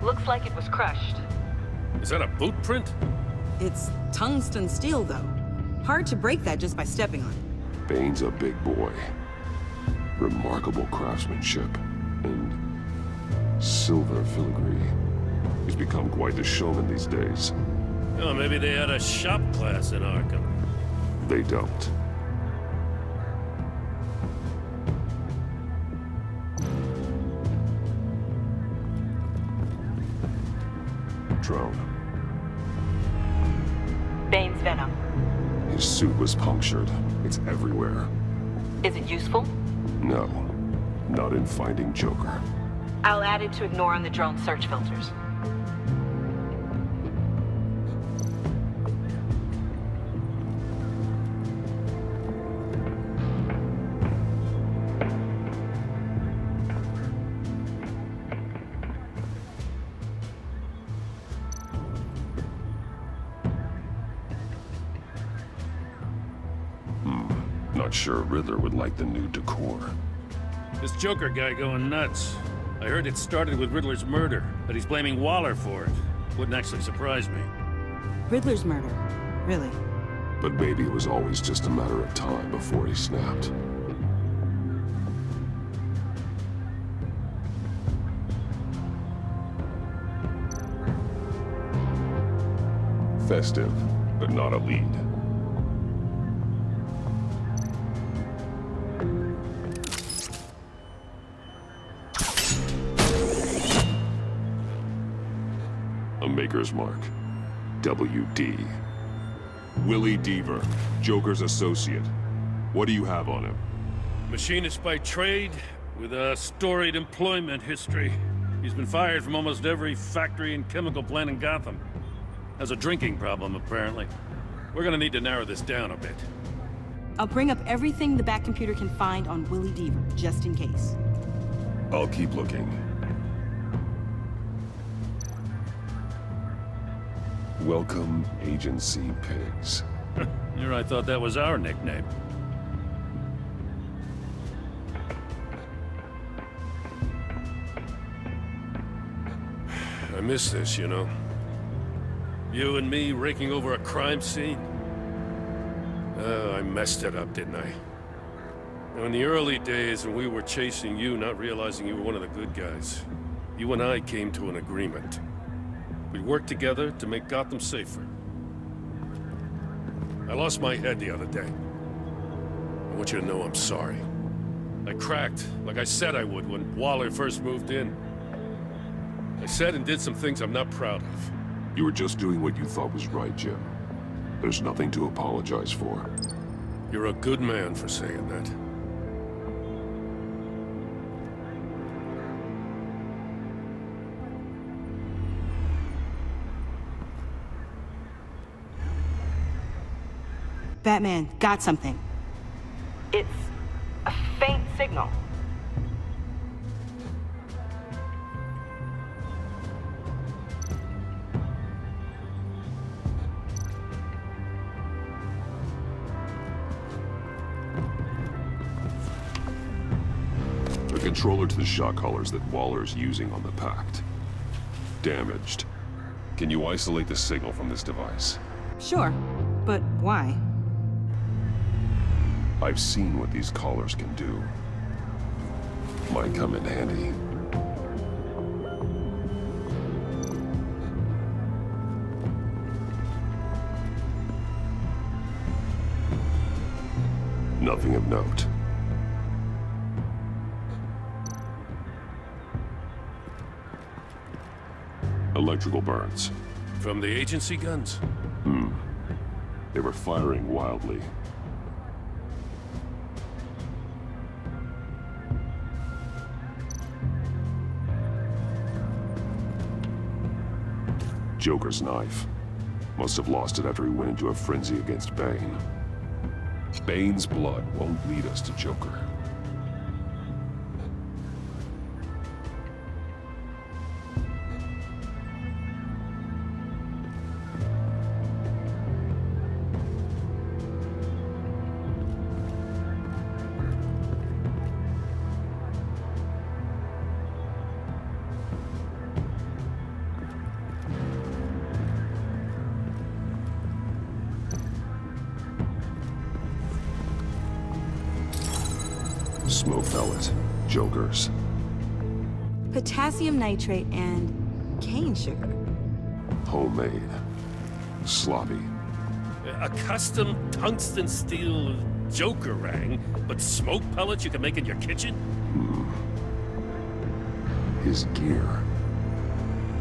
Looks like it was crushed. Is that a boot print? It's tungsten steel, though. Hard to break that just by stepping on it. Bane's a big boy. Remarkable craftsmanship. And silver filigree. He's become quite the showman these days. Oh, maybe they had a shop class in Arkham. They don't. Drone. Bane's venom. His suit was punctured. It's everywhere. Is it useful? No. Not in finding Joker. I'll add it to ignore on the drone search filters. not sure Riddler would like the new decor. This Joker guy going nuts. I heard it started with Riddler's murder, but he's blaming Waller for it. Wouldn't actually surprise me. Riddler's murder. Really? But maybe it was always just a matter of time before he snapped. Festive, but not a lead. A Maker's Mark. WD. Willie Deaver, Joker's associate. What do you have on him? Machinist by trade, with a storied employment history. He's been fired from almost every factory and chemical plant in Gotham. Has a drinking problem, apparently. We're gonna need to narrow this down a bit. I'll bring up everything the back computer can find on Willie Deaver, just in case. I'll keep looking. Welcome, Agency Pigs. Here I thought that was our nickname. I miss this, you know. You and me raking over a crime scene. Oh, I messed it up, didn't I? Now, in the early days when we were chasing you, not realizing you were one of the good guys, you and I came to an agreement. We worked together to make Gotham safer. I lost my head the other day. I want you to know I'm sorry. I cracked, like I said I would when Waller first moved in. I said and did some things I'm not proud of. You were just doing what you thought was right, Jim. There's nothing to apologize for. You're a good man for saying that. Batman, got something. It's a faint signal. The controller to the shot collars that Waller's using on the Pact. Damaged. Can you isolate the signal from this device? Sure, but why? I've seen what these collars can do. Might come in handy. Nothing of note. Electrical burns. From the agency guns? They were firing wildly. Joker's knife. Must have lost it after he went into a frenzy against Bane. Bane's blood won't lead us to Joker. Smoke pellet. Jokers. Potassium nitrate and cane sugar. Homemade. Sloppy. A custom tungsten steel Joker-rang, but smoke pellets you can make in your kitchen? His gear.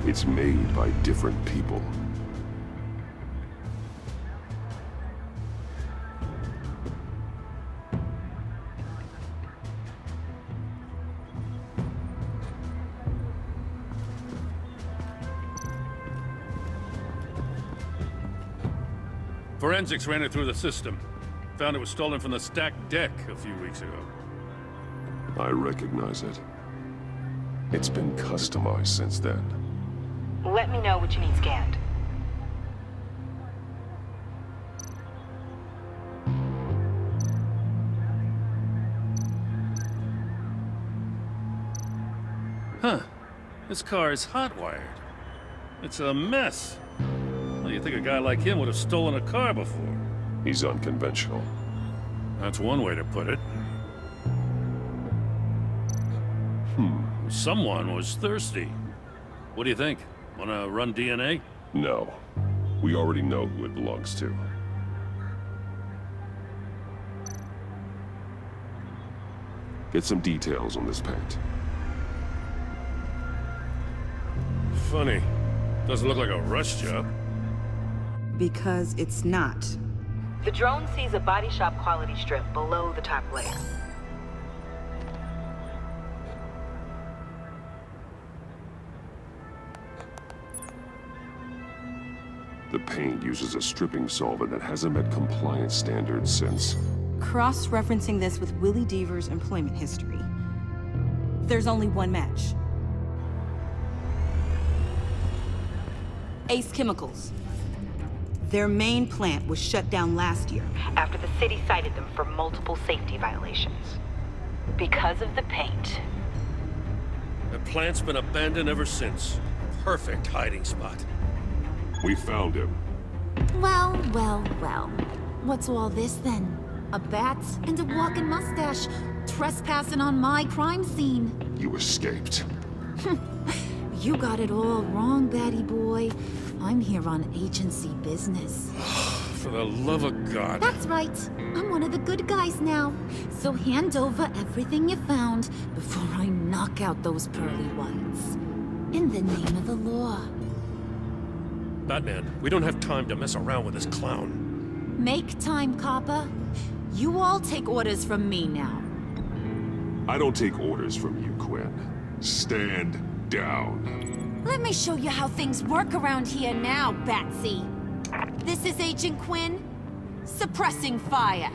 It's made by different people. Forensics ran it through the system. Found it was stolen from the stacked deck a few weeks ago. I recognize it. It's been customized since then. Let me know what you need scanned. Huh. This car is hot-wired. It's a mess. Well, you think a guy like him would have stolen a car before? He's unconventional. That's one way to put it. Someone was thirsty. What do you think? Wanna run DNA? No. We already know who it belongs to. Get some details on this paint. Funny. Doesn't look like a rush job. Because it's not. The drone sees a body shop quality strip below the top layer. The paint uses a stripping solvent that hasn't met compliance standards since... Cross-referencing this with Willie Deaver's employment history. There's only one match. Ace Chemicals. Their main plant was shut down last year After the city cited them for multiple safety violations. Because of the paint. The plant's been abandoned ever since. Perfect hiding spot. We found him. Well, well, well. What's all this then? A bat and a walking mustache trespassing on my crime scene. You escaped. You got it all wrong, Batty boy. I'm here on agency business. For the love of God. That's right. I'm one of the good guys now. So hand over everything you found before I knock out those pearly whites. In the name of the law. Batman, we don't have time to mess around with this clown. Make time, copper. You all take orders from me now. I don't take orders from you, Quinn. Stand down. Let me show you how things work around here now, Batsy. This is Agent Quinn, suppressing fire.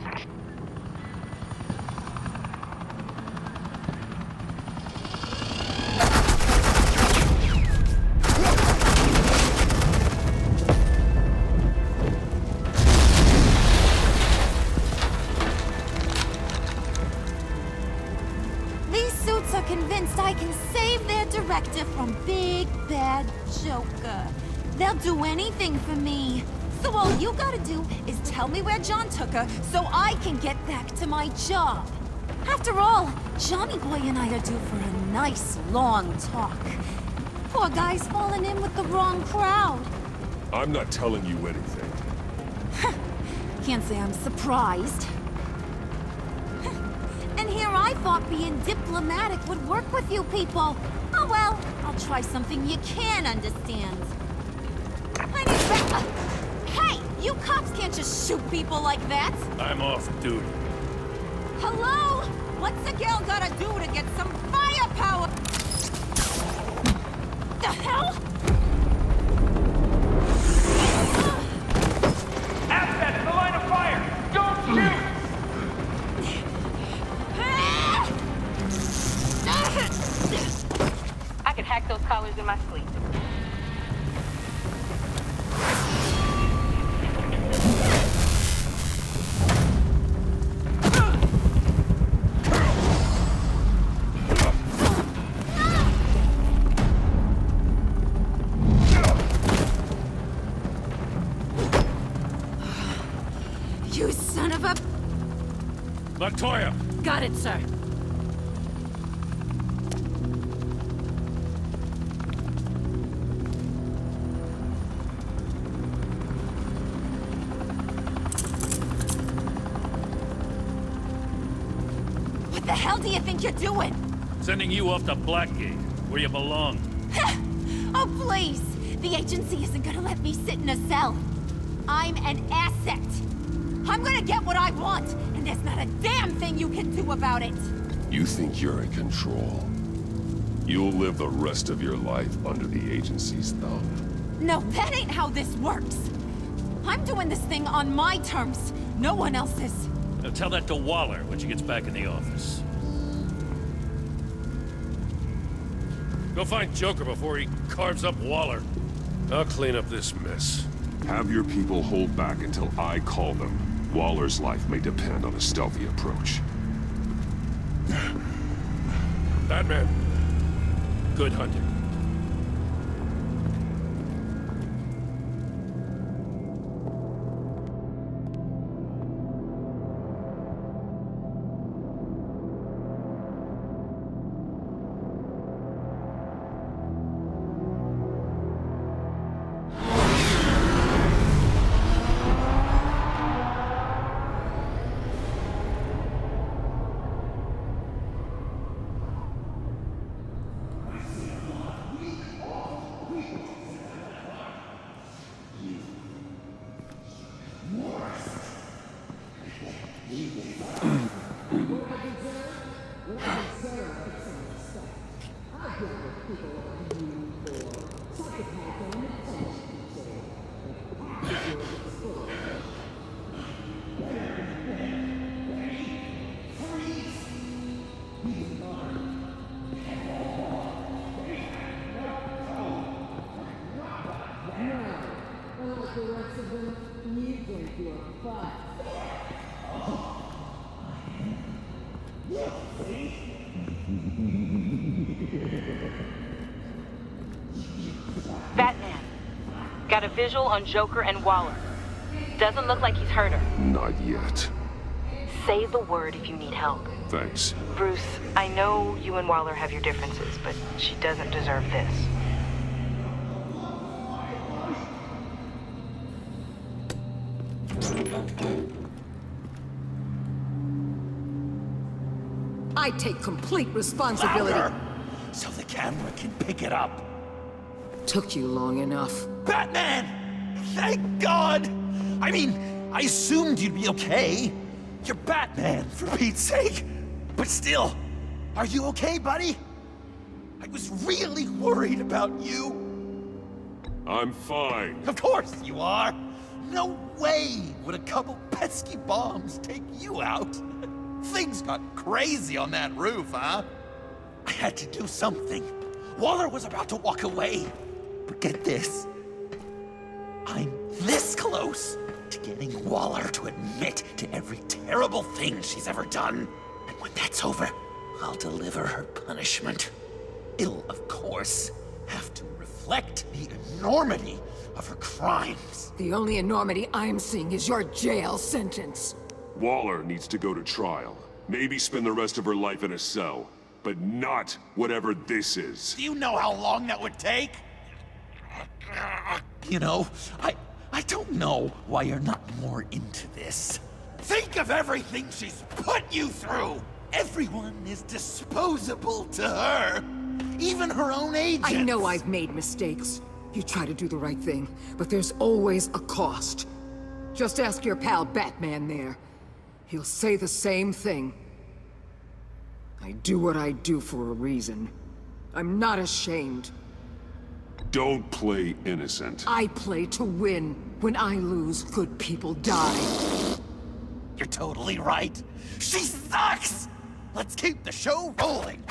These suits are convinced I can save their director from Big Bad Joker. They'll do anything for me. So all you gotta do is tell me where John took her so I can get back to my job. After all, Johnny Boy and I are due for a nice long talk. Poor guy's falling in with the wrong crowd. I'm not telling you anything. Can't say I'm surprised. And here I thought being diplomatic would work with you people. Oh well, I'll try something you can understand. I need back. Hey, you cops can't just shoot people like that. I'm off duty. Hello? What's a girl gotta do to get some firepower? The hell? Assets in the line of fire! Don't shoot! I could hack those collars in my sleep. You son of a... Latoya! Got it, sir. What the hell do you think you're doing? Sending you off to Blackgate, where you belong. Oh, please! The agency isn't gonna let me sit in a cell. I'm an asset. I'm gonna get what I want, and there's not a damn thing you can do about it. You think you're in control? You'll live the rest of your life under the agency's thumb. No, that ain't how this works. I'm doing this thing on my terms, no one else's. Now tell that to Waller when she gets back in the office. Go find Joker before he carves up Waller. I'll clean up this mess. Have your people hold back until I call them. Waller's life may depend on a stealthy approach. Batman. Good hunting. Batman, got a visual on Joker and Waller. Doesn't look like he's hurt her. Not yet. Say the word if you need help. Thanks. Bruce, I know you and Waller have your differences, but she doesn't deserve this. I take complete responsibility. Louder, so the camera can pick it up. Took you long enough. Batman! Thank God! I mean, I assumed you'd be okay. You're Batman, for Pete's sake. But still, are you okay, buddy? I was really worried about you. I'm fine. Of course you are. No way would a couple pesky bombs take you out. Things got crazy on that roof, huh? I had to do something. Waller was about to walk away. But get this. I'm this close to getting Waller to admit to every terrible thing she's ever done. And when that's over, I'll deliver her punishment. It'll, of course, have to reflect the enormity of her crimes. The only enormity I'm seeing is your jail sentence. Waller needs to go to trial. Maybe spend the rest of her life in a cell. But not whatever this is. Do you know how long that would take? You know, I don't know why you're not more into this. Think of everything she's put you through! Everyone is disposable to her. Even her own agents. I know I've made mistakes. You try to do the right thing, but there's always a cost. Just ask your pal Batman there. He'll say the same thing. I do what I do for a reason. I'm not ashamed. Don't play innocent. I play to win. When I lose, good people die. You're totally right. She sucks! Let's keep the show rolling.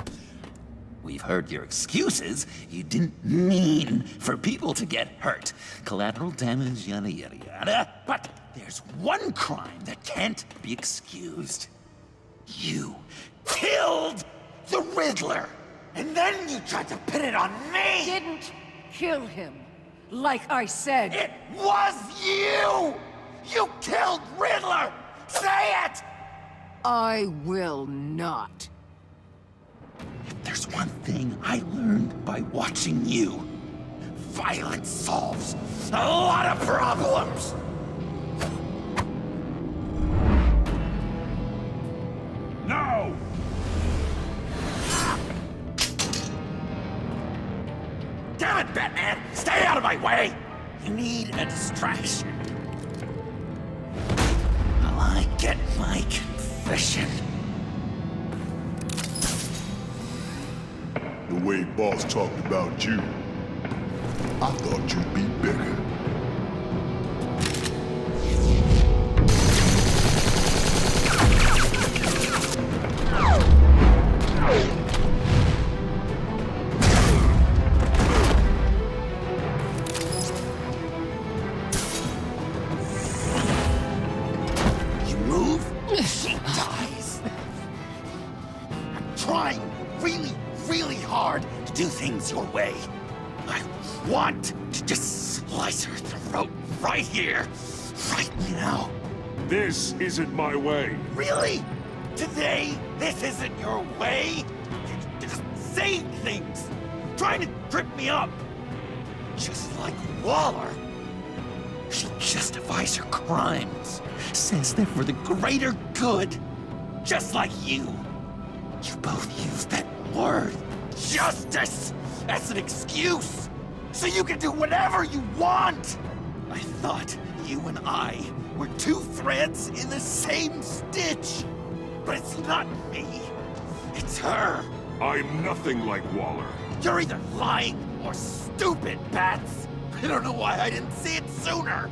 We've heard your excuses. You didn't mean for people to get hurt. Collateral damage, yada yada yada. But there's one crime that can't be excused. You killed the Riddler! And then you tried to pin it on me! Didn't kill him. Like I said. It was you! You killed Riddler! Say it! I will not. If there's one thing I learned by watching you, violence solves a lot of problems! No! Damn it, Batman! Stay out of my way! You need a distraction. While I get my confession. The way Boss talked about you, I thought you'd be bigger. You move, she dies. I'm trying really, really hard to do things things your way. I want to just slice her throat right here, right now. This isn't my way. Really? Today, this isn't your way? You're just saying things, trying to trip me up. Just like Waller. She justifies her crimes, says they're for the greater good. Just like you. You both use that word, justice, as an excuse, so you can do whatever you want. I thought you and I were two threads in the same stitch. But it's not me. It's her. I'm nothing like Waller. You're either lying or stupid, Bats. I don't know why I didn't see it sooner.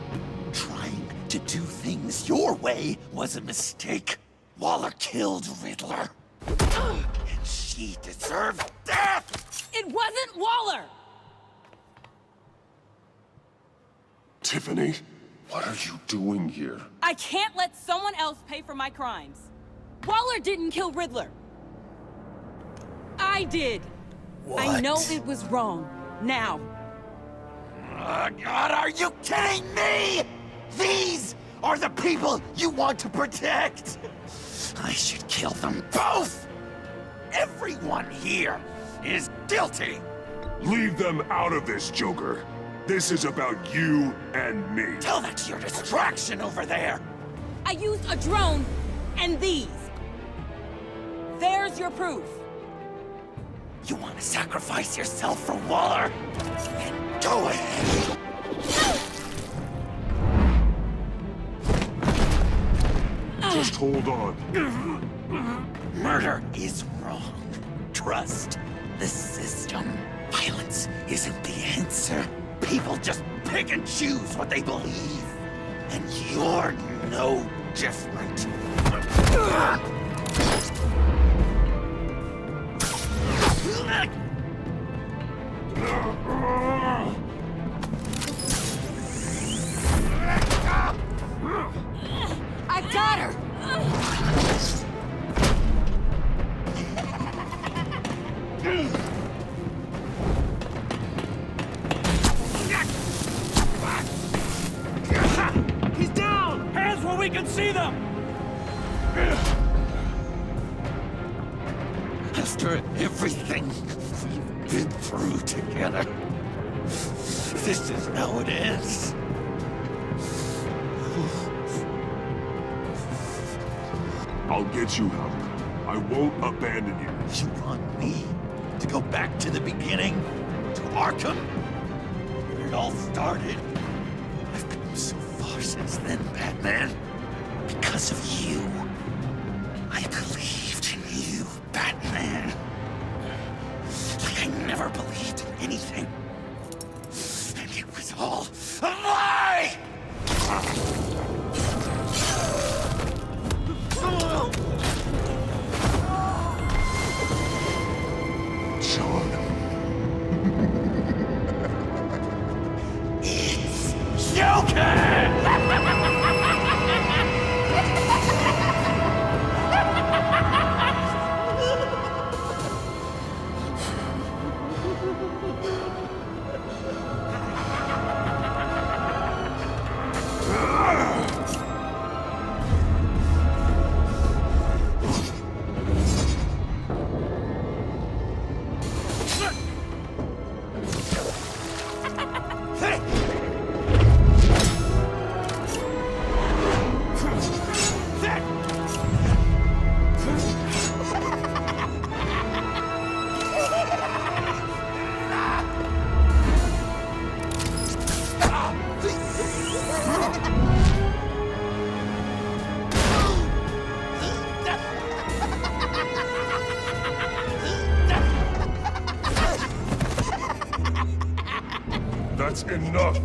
Trying to do things your way was a mistake. Waller killed Riddler. And she deserved death! It wasn't Waller! Tiffany, what are you doing here? I can't let someone else pay for my crimes. Waller didn't kill Riddler. I did. What? I know it was wrong. Now. God, are you kidding me? These are the people you want to protect. I should kill them both. Everyone here is guilty. Leave them out of this, Joker. This is about you and me. Tell that to your distraction over there. I used a drone and these. There's your proof. You want to sacrifice yourself for Waller? Then go ahead. Just hold on. Murder is wrong. Trust the system. Violence isn't the answer. People just pick and choose what they believe. And you're no different. I got her! He's down! Hands where we can see them! After everything we've been through together, this is how it ends. I'll get you help. I won't abandon you. You want me to go back to the beginning? To Arkham? Where it all started? I've come so far since then, Batman. Because of you. I believed in you, Batman. Like I never believed in anything. And it was all a lie! Sean. It's Joker! That's enough.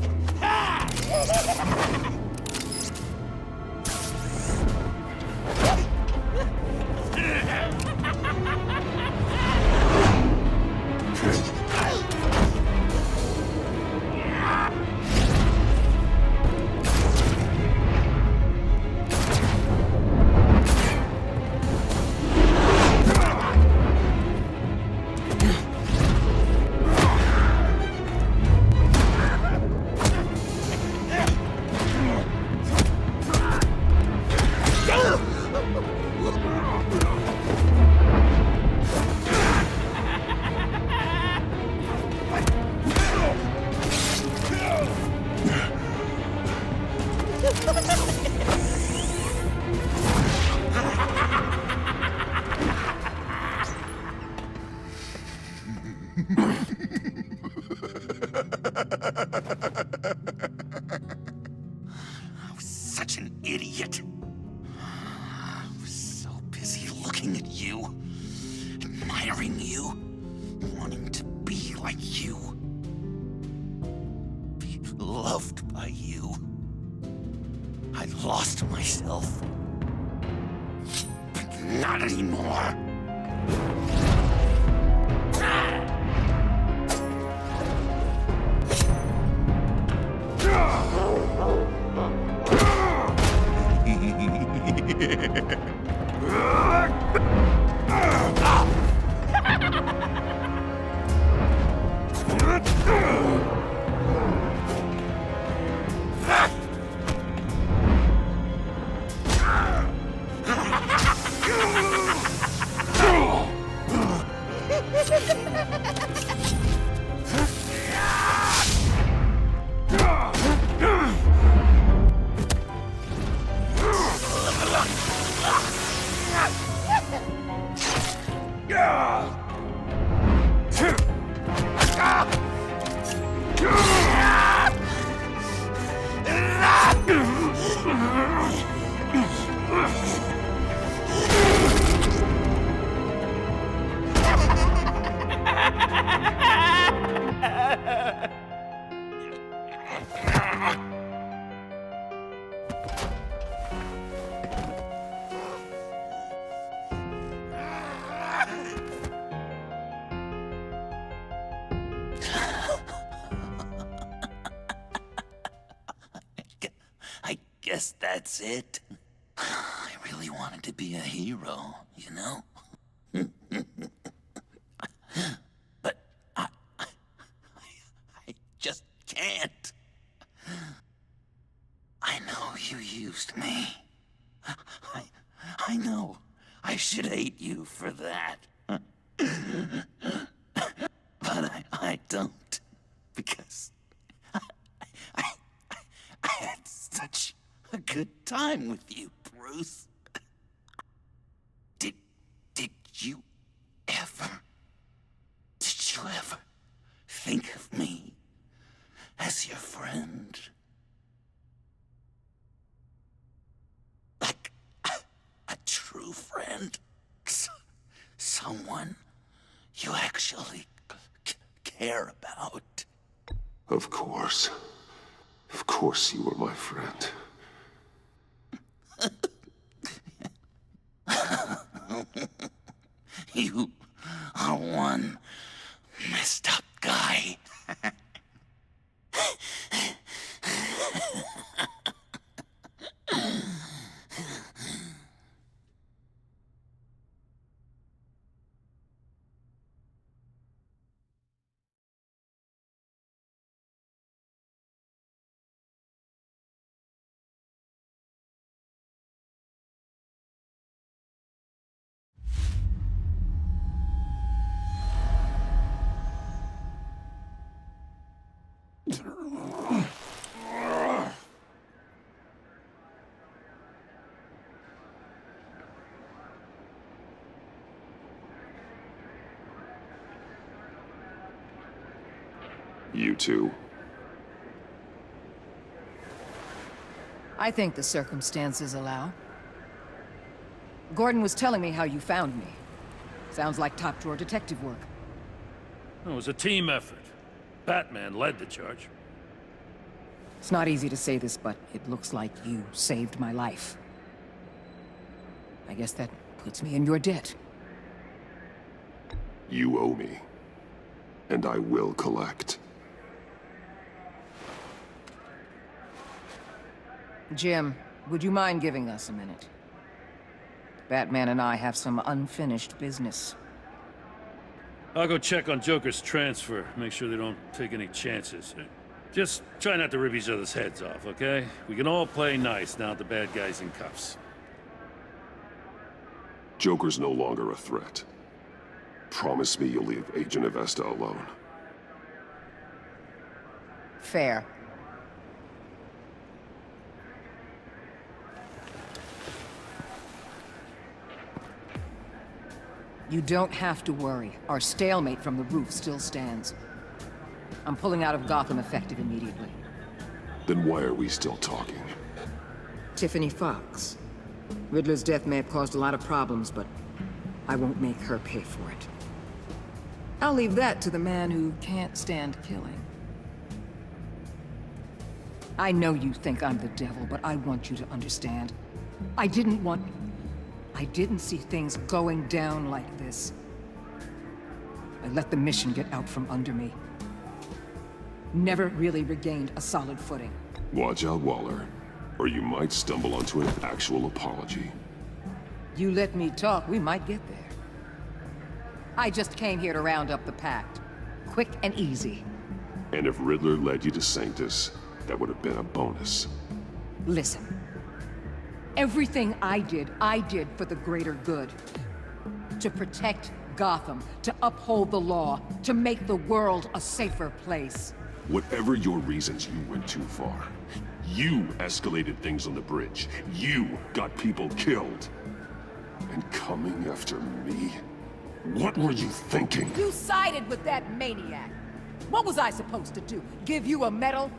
I was such an idiot. I was so busy looking at you, admiring you, wanting to be like you, be loved by you. I lost myself. But not anymore. I guess that's it. I really wanted to be a hero, you know? But I just can't. I know you used me. I know. I should hate you for that. But I don't. Because I had such a good time with you, Bruce. Did you ever think of me as your friend? Like a true friend? Someone you actually care about? Of course. Of course you were my friend. You are one messed up guy. You too. I think the circumstances allow. Gordon was telling me how you found me. Sounds like top-drawer detective work. It was a team effort. Batman led the charge. It's not easy to say this, but it looks like you saved my life. I guess that puts me in your debt. You owe me. And I will collect. Jim, would you mind giving us a minute? Batman and I have some unfinished business. I'll go check on Joker's transfer, make sure they don't take any chances. Just try not to rip each other's heads off, okay? We can all play nice now that the bad guy's in cuffs. Joker's no longer a threat. Promise me you'll leave Agent Avesta alone. Fair. You don't have to worry. Our stalemate from the roof still stands. I'm pulling out of Gotham effective immediately. Then why are we still talking? Tiffany Fox. Riddler's death may have caused a lot of problems, but I won't make her pay for it. I'll leave that to the man who can't stand killing. I know you think I'm the devil, but I want you to understand. I didn't see things going down like this. I let the mission get out from under me. Never really regained a solid footing. Watch out, Waller, or you might stumble onto an actual apology. You let me talk, we might get there. I just came here to round up the Pact. Quick and easy. And if Riddler led you to Sanctus, that would have been a bonus. Listen. Everything I did for the greater good. To protect Gotham, to uphold the law, to make the world a safer place. Whatever your reasons, you went too far. You escalated things on the bridge. You got people killed. And coming after me? What were you thinking? You sided with that maniac. What was I supposed to do? Give you a medal?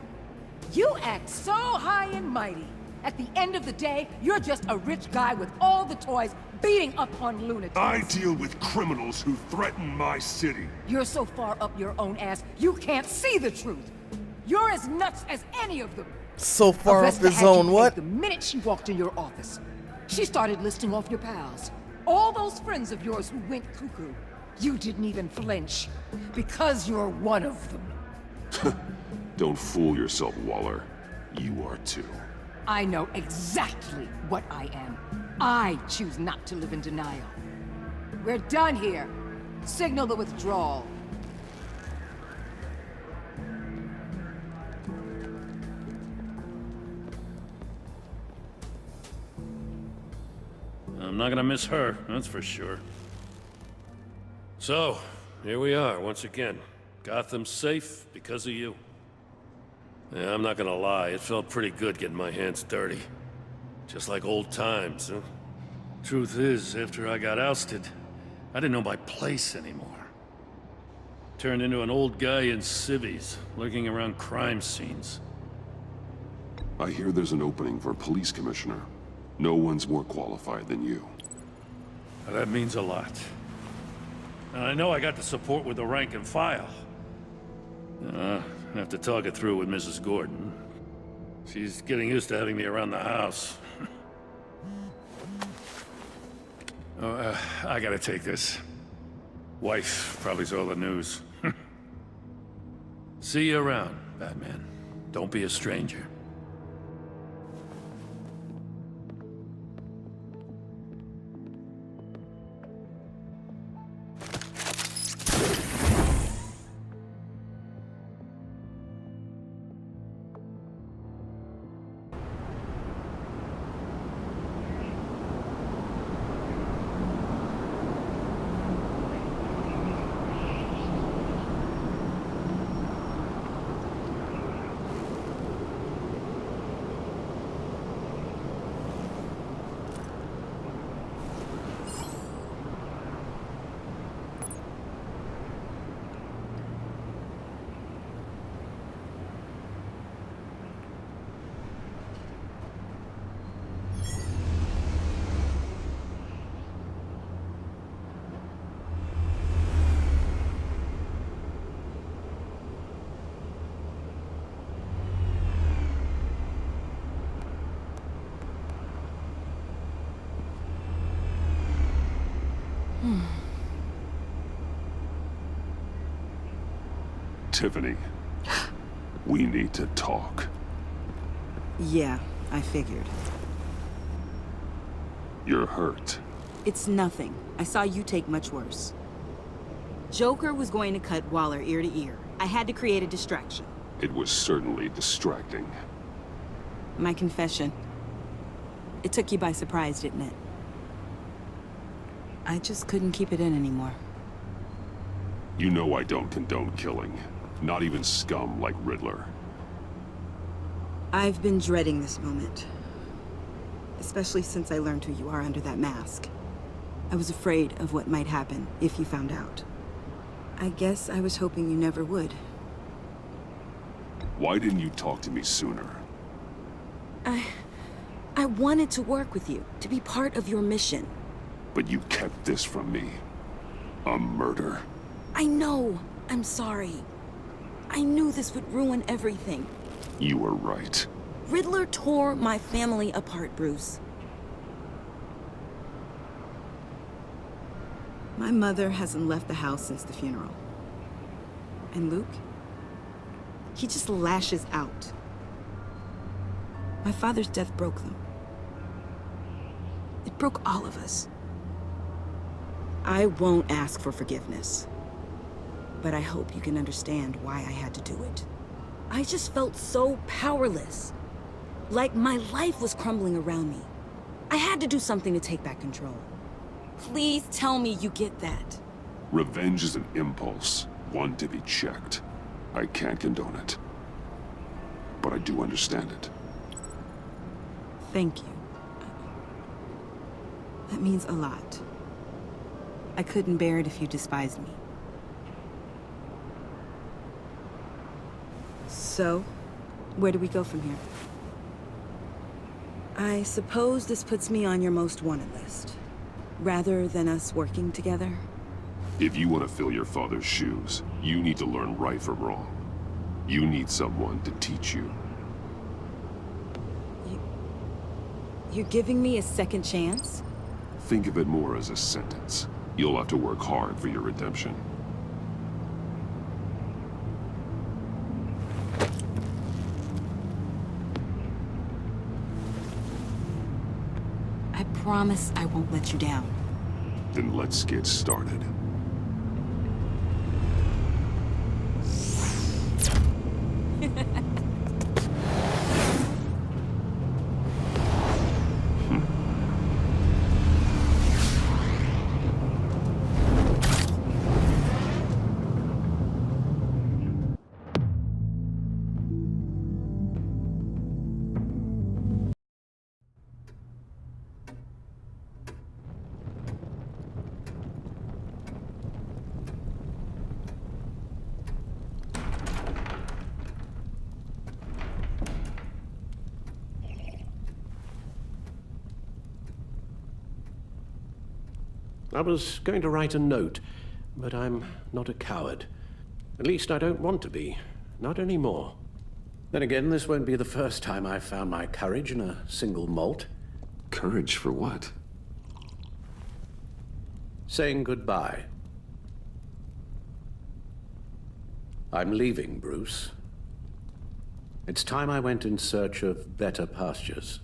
You act so high and mighty. At the end of the day, you're just a rich guy with all the toys beating up on lunatics. I deal with criminals who threaten my city. You're so far up your own ass, you can't see the truth. You're as nuts as any of them. So far up Arresta his had you own pegged what? The minute she walked in your office, she started listing off your pals. All those friends of yours who went cuckoo. You didn't even flinch. Because you're one of them. Don't fool yourself, Waller. You are too. I know exactly what I am. I choose not to live in denial. We're done here. Signal the withdrawal. I'm not gonna miss her, that's for sure. So, here we are once again. Gotham's safe because of you. Yeah, I'm not gonna lie, it felt pretty good getting my hands dirty. Just like old times, huh? Truth is, after I got ousted, I didn't know my place anymore. Turned into an old guy in civvies, lurking around crime scenes. I hear there's an opening for police commissioner. No one's more qualified than you. That means a lot. And I know I got the support with the rank and file. I have to talk it through with Mrs. Gordon. She's getting used to having me around the house. I gotta take this. Wife probably saw the news. See you around, Batman. Don't be a stranger. Tiffany, we need to talk. Yeah, I figured. You're hurt. It's nothing. I saw you take much worse. Joker was going to cut Waller ear to ear. I had to create a distraction. It was certainly distracting. My confession. It took you by surprise, didn't it? I just couldn't keep it in anymore. You know I don't condone killing. Not even scum like Riddler. I've been dreading this moment. Especially since I learned who you are under that mask. I was afraid of what might happen if you found out. I guess I was hoping you never would. Why didn't you talk to me sooner? I wanted to work with you, to be part of your mission. But you kept this from me. A murder. I know. I'm sorry. I knew this would ruin everything. You were right. Riddler tore my family apart, Bruce. My mother hasn't left the house since the funeral. And Luke? He just lashes out. My father's death broke them. It broke all of us. I won't ask for forgiveness. But I hope you can understand why I had to do it. I just felt so powerless. Like my life was crumbling around me. I had to do something to take back control. Please tell me you get that. Revenge is an impulse, one to be checked. I can't condone it. But I do understand it. Thank you. That means a lot. I couldn't bear it if you despised me. So, where do we go from here? I suppose this puts me on your most wanted list. Rather than us working together? If you want to fill your father's shoes, you need to learn right from wrong. You need someone to teach you. You're giving me a second chance? Think of it more as a sentence. You'll have to work hard for your redemption. I promise I won't let you down. Then let's get started. I was going to write a note, but I'm not a coward. At least I don't want to be. Not anymore. Then again, this won't be the first time I've found my courage in a single malt. Courage for what? Saying goodbye. I'm leaving, Bruce. It's time I went in search of better pastures.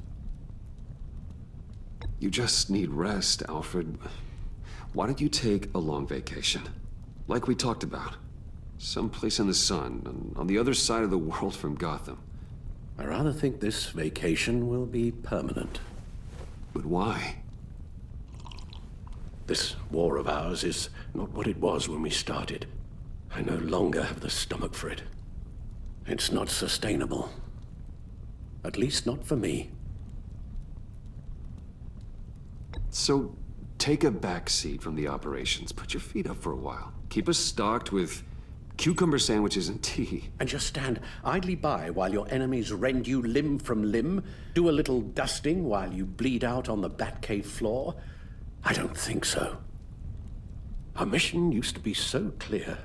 You just need rest, Alfred. Why don't you take a long vacation? Like we talked about. Someplace in the sun, on the other side of the world from Gotham. I rather think this vacation will be permanent. But why? This war of ours is not what it was when we started. I no longer have the stomach for it. It's not sustainable. At least not for me. So, take a back seat from the operations. Put your feet up for a while. Keep us stocked with cucumber sandwiches and tea. And just stand idly by while your enemies rend you limb from limb? Do a little dusting while you bleed out on the Batcave floor? I don't think so. Our mission used to be so clear.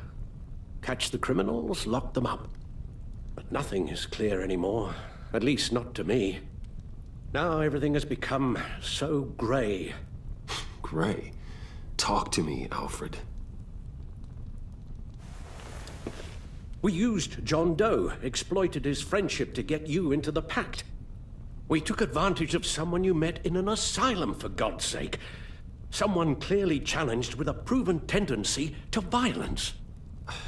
Catch the criminals, lock them up. But nothing is clear anymore. At least not to me. Now everything has become so gray. Gray? Talk to me, Alfred. We used John Doe, exploited his friendship to get you into the pact. We took advantage of someone you met in an asylum, for God's sake. Someone clearly challenged with a proven tendency to violence.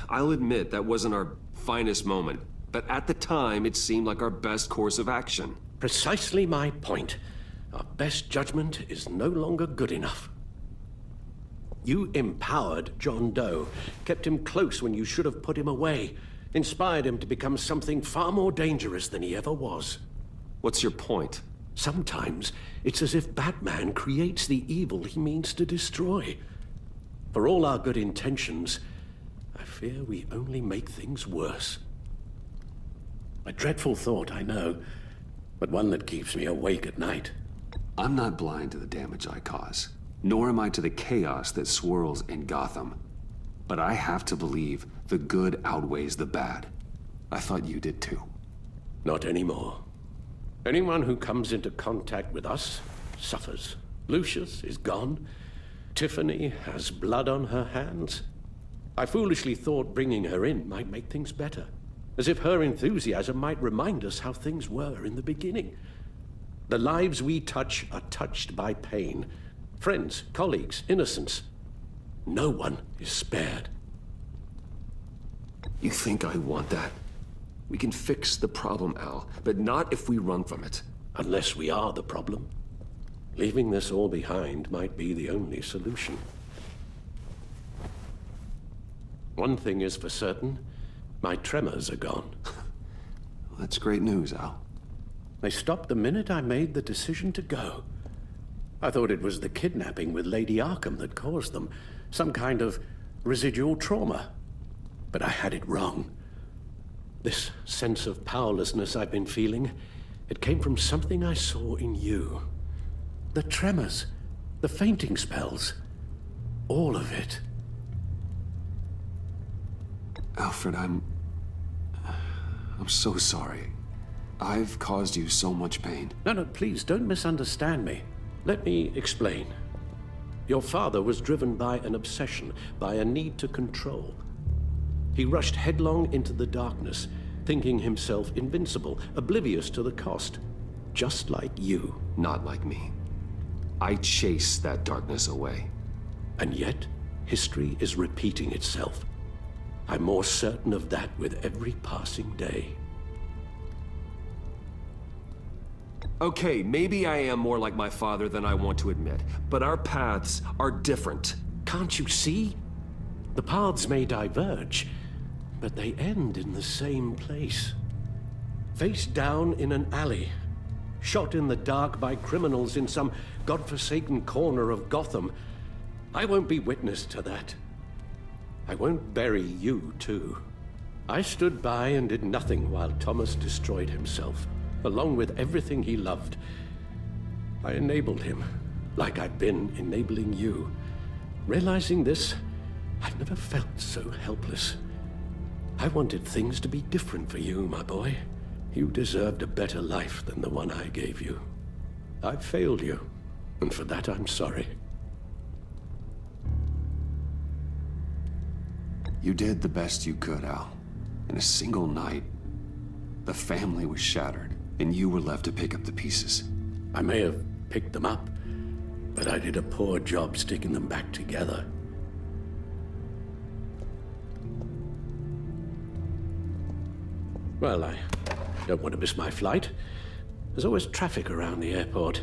I'll admit that wasn't our finest moment, but at the time it seemed like our best course of action. Precisely my point. Our best judgment is no longer good enough. You empowered John Doe, kept him close when you should have put him away, inspired him to become something far more dangerous than he ever was. What's your point? Sometimes it's as if Batman creates the evil he means to destroy. For all our good intentions, I fear we only make things worse. A dreadful thought, I know, but one that keeps me awake at night. I'm not blind to the damage I cause, nor am I to the chaos that swirls in Gotham. But I have to believe the good outweighs the bad. I thought you did too. Not anymore. Anyone who comes into contact with us suffers. Lucius is gone. Tiffany has blood on her hands. I foolishly thought bringing her in might make things better, as if her enthusiasm might remind us how things were in the beginning. The lives we touch are touched by pain. Friends, colleagues, innocents. No one is spared. You think I want that? We can fix the problem, Al, but not if we run from it. Unless we are the problem. Leaving this all behind might be the only solution. One thing is for certain, my tremors are gone. That's great news, Al. They stopped the minute I made the decision to go. I thought it was the kidnapping with Lady Arkham that caused them, some kind of residual trauma. But I had it wrong. This sense of powerlessness I've been feeling, it came from something I saw in you. The tremors, the fainting spells, all of it. Alfred, I'm so sorry. I've caused you so much pain. No, please don't misunderstand me. Let me explain. Your father was driven by an obsession, by a need to control. He rushed headlong into the darkness, thinking himself invincible, oblivious to the cost. Just like you. Not like me. I chased that darkness away. And yet, history is repeating itself. I'm more certain of that with every passing day. Okay, maybe I am more like my father than I want to admit, but our paths are different. Can't you see? The paths may diverge, but they end in the same place. Face down in an alley, shot in the dark by criminals in some godforsaken corner of Gotham. I won't be witness to that. I won't bury you, too. I stood by and did nothing while Thomas destroyed himself, along with everything he loved. I enabled him, like I've been enabling you. Realizing this, I've never felt so helpless. I wanted things to be different for you, my boy. You deserved a better life than the one I gave you. I failed you, and for that I'm sorry. You did the best you could, Al. In a single night, the family was shattered, and you were left to pick up the pieces. I may have picked them up, but I did a poor job sticking them back together. Well, I don't want to miss my flight. There's always traffic around the airport.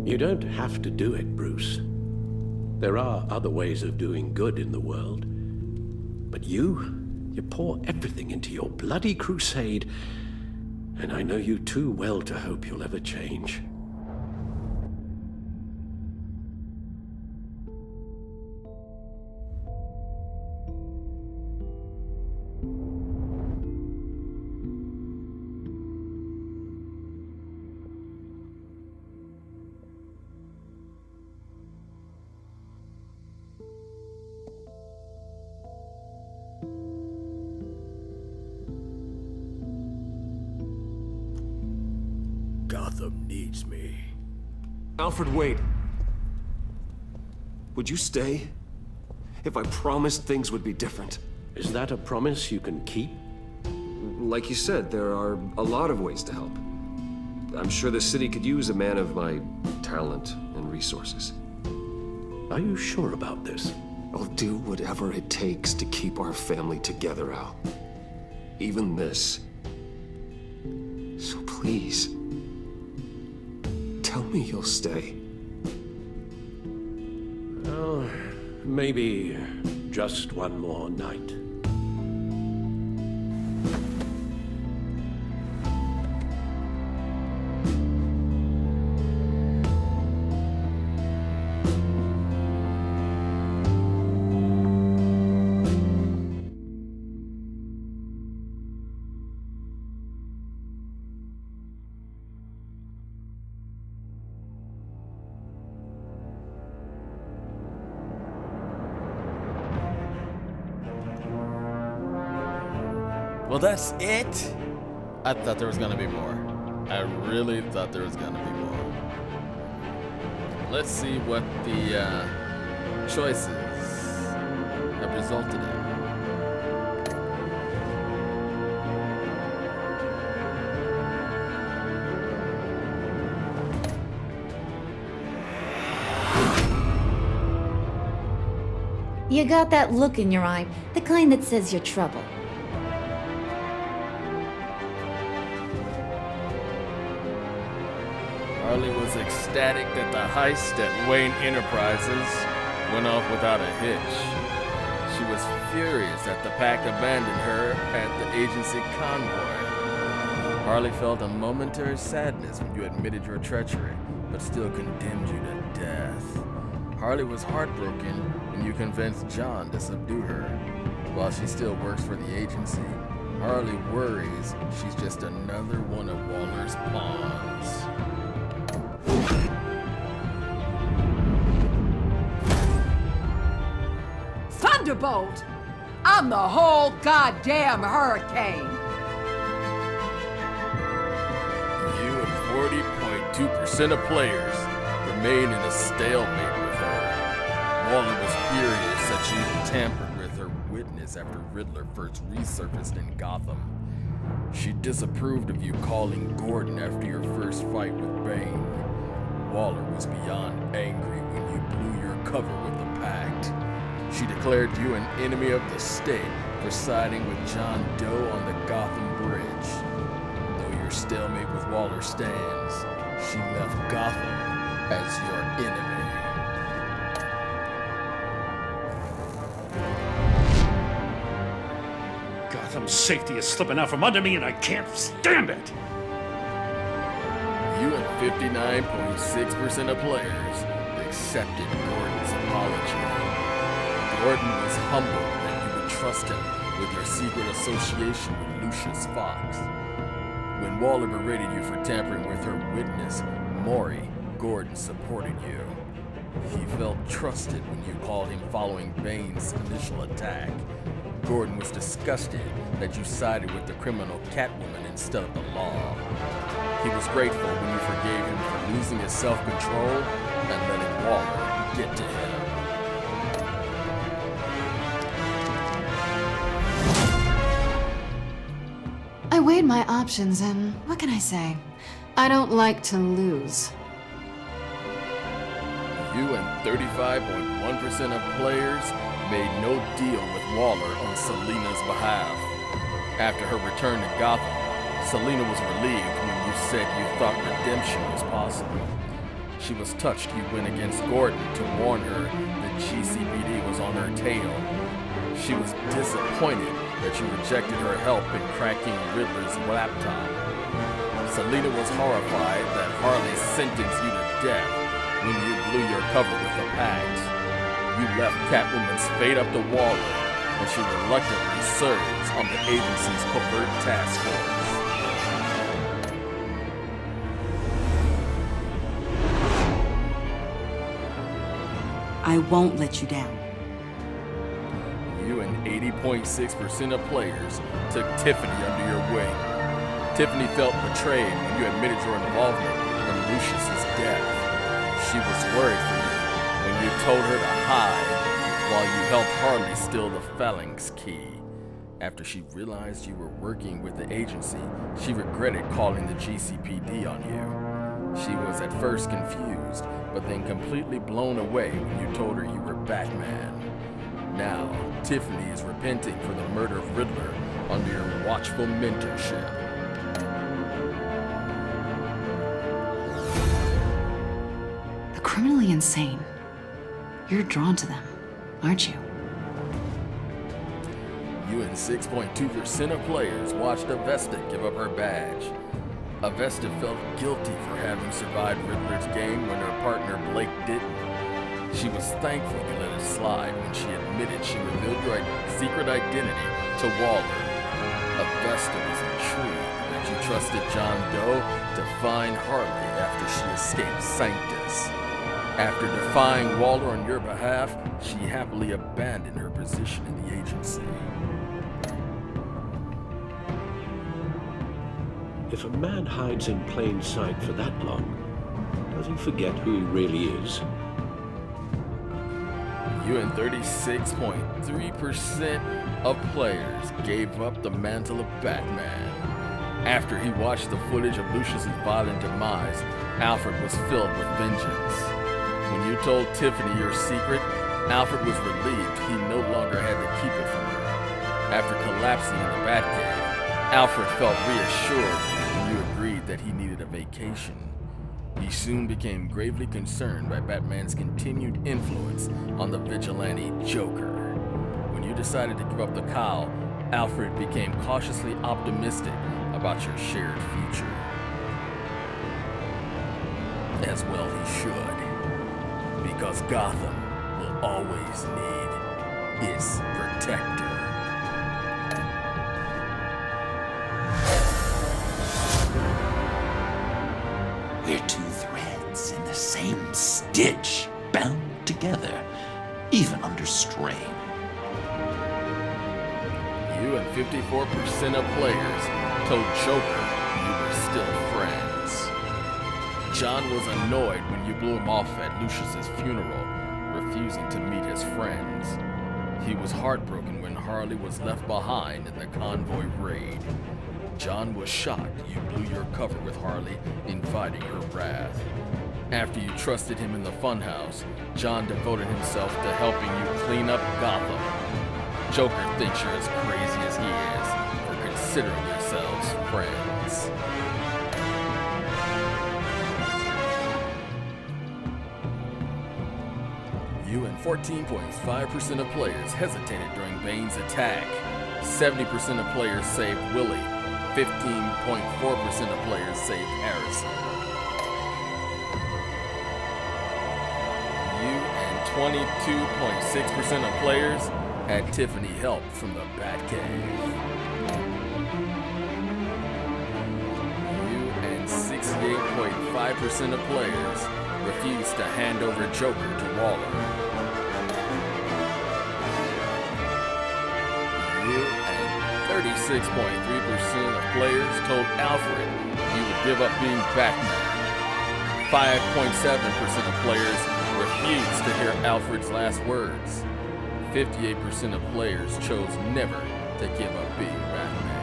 You don't have to do it, Bruce. There are other ways of doing good in the world. But you pour everything into your bloody crusade, and I know you too well to hope you'll ever change. Gotham needs me. Alfred, wait. Would you stay? If I promised things would be different. Is that a promise you can keep? Like you said, there are a lot of ways to help. I'm sure the city could use a man of my talent and resources. Are you sure about this? I'll do whatever it takes to keep our family together, Al. Even this. So please, tell me you'll stay. Well, maybe just one more night. Well, that's it. I thought there was gonna be more. I really thought there was gonna be more. Let's see what the choices have resulted in. You got that look in your eye, the kind that says you're trouble. Harley was ecstatic that the heist at Wayne Enterprises went off without a hitch. She was furious that the pack abandoned her at the agency convoy. Harley felt a momentary sadness when you admitted your treachery, but still condemned you to death. Harley was heartbroken when you convinced John to subdue her. While she still works for the agency, Harley worries she's just another one of Waller's pawns. Thunderbolt! I'm the whole goddamn hurricane! You and 40.2% of players remain in a stalemate with her. Waller was furious that you tampered with her witness after Riddler first resurfaced in Gotham. She disapproved of you calling Gordon after your first fight with Bane. Waller was beyond angry when you blew your cover with the Pact. She declared you an enemy of the state for siding with John Doe on the Gotham Bridge. Though your stalemate with Waller stands, she left Gotham as your enemy. Gotham's safety is slipping out from under me and I can't stand it! You and 59.6% of players accepted Gordon's apology. Gordon was humbled that you would trust him with your secret association with Lucius Fox. When Waller berated you for tampering with her witness, Maury, Gordon supported you. He felt trusted when you called him following Bane's initial attack. Gordon was disgusted that you sided with the criminal Catwoman instead of the law. He was grateful when you forgave him for losing his self-control and letting Waller get to him. I weighed my options and what can I say? I don't like to lose. You and 35.1% of players made no deal with Waller on Selina's behalf. After her return to Gotham, Selina was relieved when you said you thought redemption was possible. She was touched you went against Gordon to warn her that GCPD was on her tail. She was disappointed that you rejected her help in cracking Riddler's laptop. Selina was horrified that Harley sentenced you to death when you blew your cover with the Pact. You left Catwoman's fate up to Waller, and she reluctantly serves on the agency's covert task force. I won't let you down. You and 80.6% of players took Tiffany under your wing. Tiffany felt betrayed when you admitted your involvement in Lucius's death. She was worried for you when you told her to hide while you helped Harley steal the Phalanx key. After she realized you were working with the agency, she regretted calling the GCPD on you. She was at first confused, but then completely blown away when you told her you were Batman. Now, Tiffany is repenting for the murder of Riddler under your watchful mentorship. The criminally insane. You're drawn to them, aren't you? You and 6.2% of players watched Avesta give up her badge. Avesta felt guilty for having survived Riddler's game when her partner Blake didn't. She was thankful you let it slide when she admitted she revealed your secret identity to Waller. Avesta was intrigued that you trusted John Doe to find Harley after she escaped Sanctus. After defying Waller on your behalf, she happily abandoned her position in the agency. If a man hides in plain sight for that long, does he forget who he really is? You and 36.3% of players gave up the mantle of Batman. After he watched the footage of Lucius's violent demise, Alfred was filled with vengeance. When you told Tiffany your secret, Alfred was relieved he no longer had to keep it from her. After collapsing in the Batcave, Alfred felt reassured when you agreed that he needed a vacation. He soon became gravely concerned by Batman's continued influence on the vigilante Joker. When you decided to give up the cowl, Alfred became cautiously optimistic about your shared future. As well he should, because Gotham will always need its protector. We're two threads in the same stitch, bound together, even under strain. You and 54% of players told Joker you were still friends. John was annoyed when you blew him off at Lucius's funeral, refusing to meet his friends. He was heartbroken when Harley was left behind in the convoy raid. John was shocked you blew your cover with Harley, inviting her wrath. After you trusted him in the funhouse, John devoted himself to helping you clean up Gotham. Joker thinks you're as crazy as he is for considering yourselves friends. You and 14.5% of players hesitated during Bane's attack. 70% of players saved Willie. 15.4% of players saved Harrison. You and 22.6% of players had Tiffany help from the Batcave. You and 68.5% of players refused to hand over Joker to Waller. You and 36.3% of players told Alfred you would give up being Batman. 5.7% of players refused to hear Alfred's last words. 58% of players chose never to give up being Batman.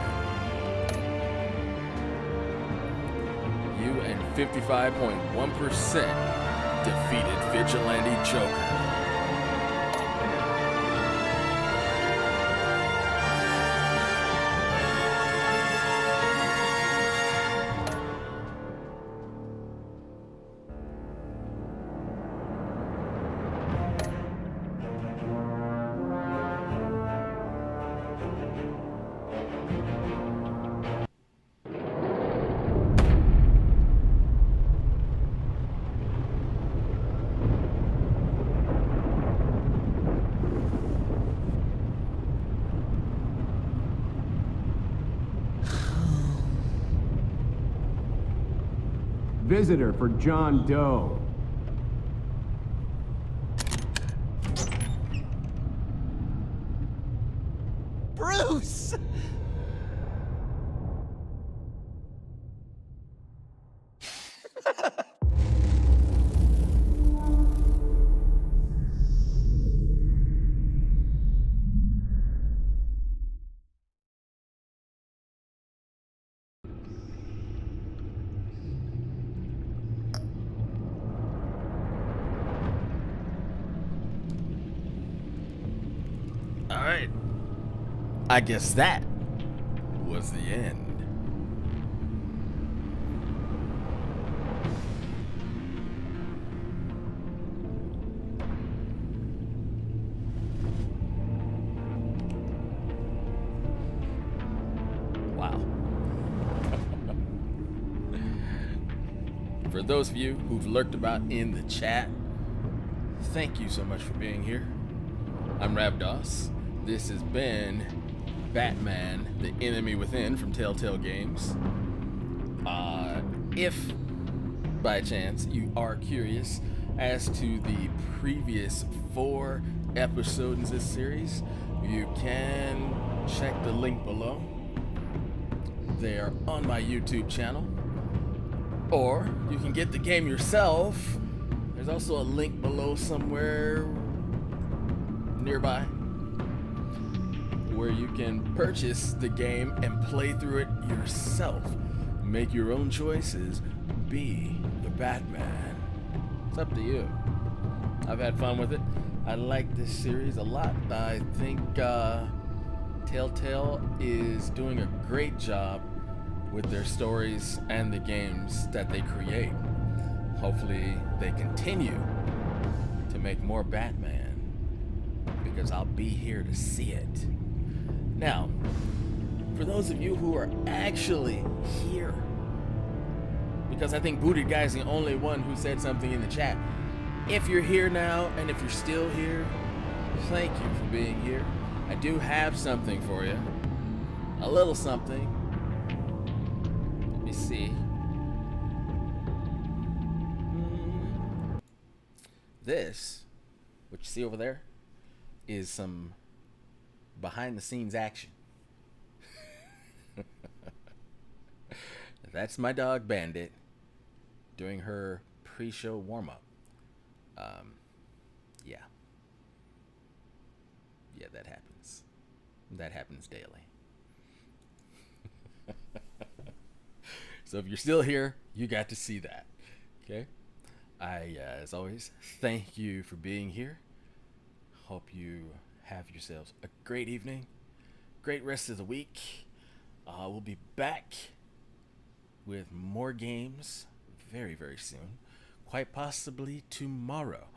You and 55.1% defeated Vigilante Joker. Visitor for John Doe. Bruce! Alright. I guess that was the end. Wow. For those of you who've lurked about in the chat, thank you so much for being here. I'm Ravdoss. This has been Batman, the Enemy Within from Telltale Games. If, by chance, you are curious as to the previous 4 episodes in this series, you can check the link below. there on my YouTube channel. Or you can get the game yourself. There's also a link below somewhere nearby where you can purchase the game and play through it yourself. Make your own choices. Be the Batman. It's up to you. I've had fun with it. I like this series a lot. I think Telltale is doing a great job with their stories and the games that they create. Hopefully they continue to make more Batman, because I'll be here to see it. Now, for those of you who are actually here, because I think Booted Guy's the only one who said something in the chat. If you're here now, and if you're still here, thank you for being here. I do have something for you. A little something. Let me see. This, what you see over there, is some behind the scenes action. That's my dog Bandit doing her pre-show warm-up. Yeah, that happens. That happens daily. So if you're still here, you got to see that. Okay? As always, thank you for being here. Hope you have yourselves a great evening, great rest of the week. We'll be back with more games very, very soon. Quite possibly tomorrow.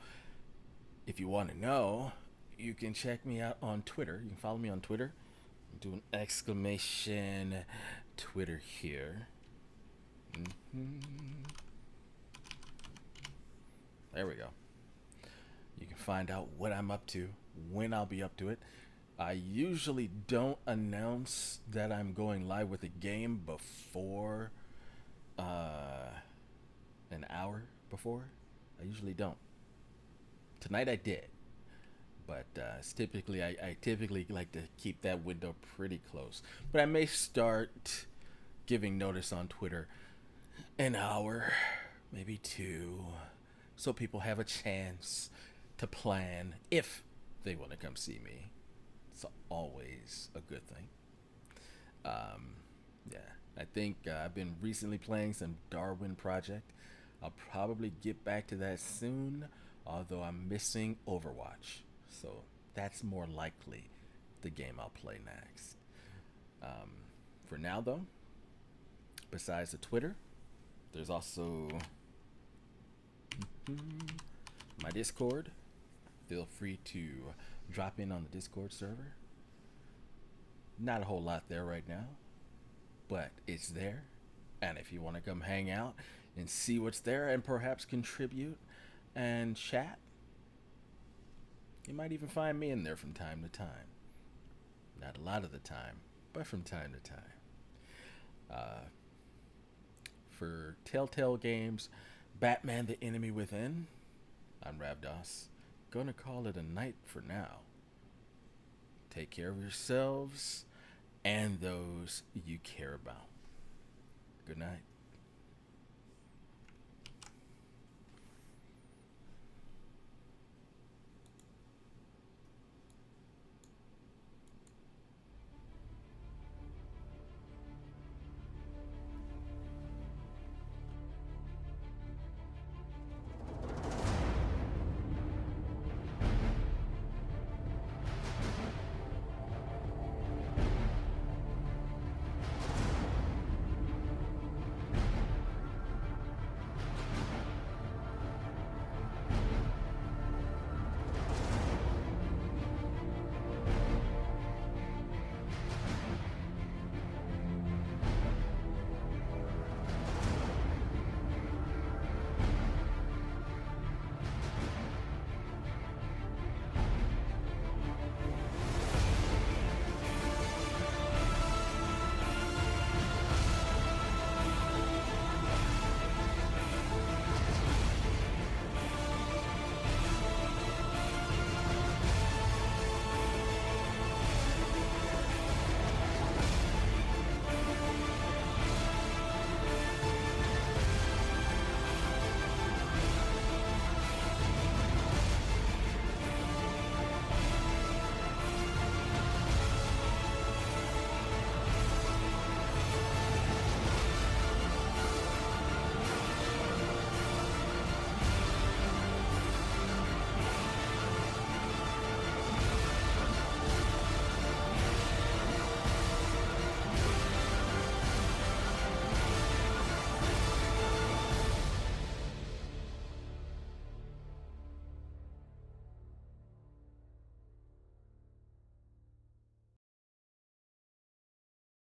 If you want to know, you can check me out on Twitter. You can follow me on Twitter. Do an exclamation Twitter here. There we go. You can find out what I'm up to, when I'll be up to it. I usually don't announce that I'm going live with a game before an hour before. I usually don't. Tonight I did, but it's typically I typically like to keep that window pretty close. But I may start giving notice on Twitter an hour, maybe 2, so people have a chance to plan if they want to come see me. It's always a good thing. Yeah, I think I've been recently playing some Darwin Project. I'll probably get back to that soon, although I'm missing Overwatch. So that's more likely the game I'll play next. For now, though, besides the Twitter, there's also my Discord. Feel free to drop in on the Discord server. Not a whole lot there right now, but it's there. And if you want to come hang out and see what's there and perhaps contribute and chat, you might even find me in there from time to time. Not a lot of the time, but from time to time. For Telltale Games, Batman the Enemy Within, I'm Ravdoss. Gonna call it a night for now. Take care of yourselves and those you care about. Good night.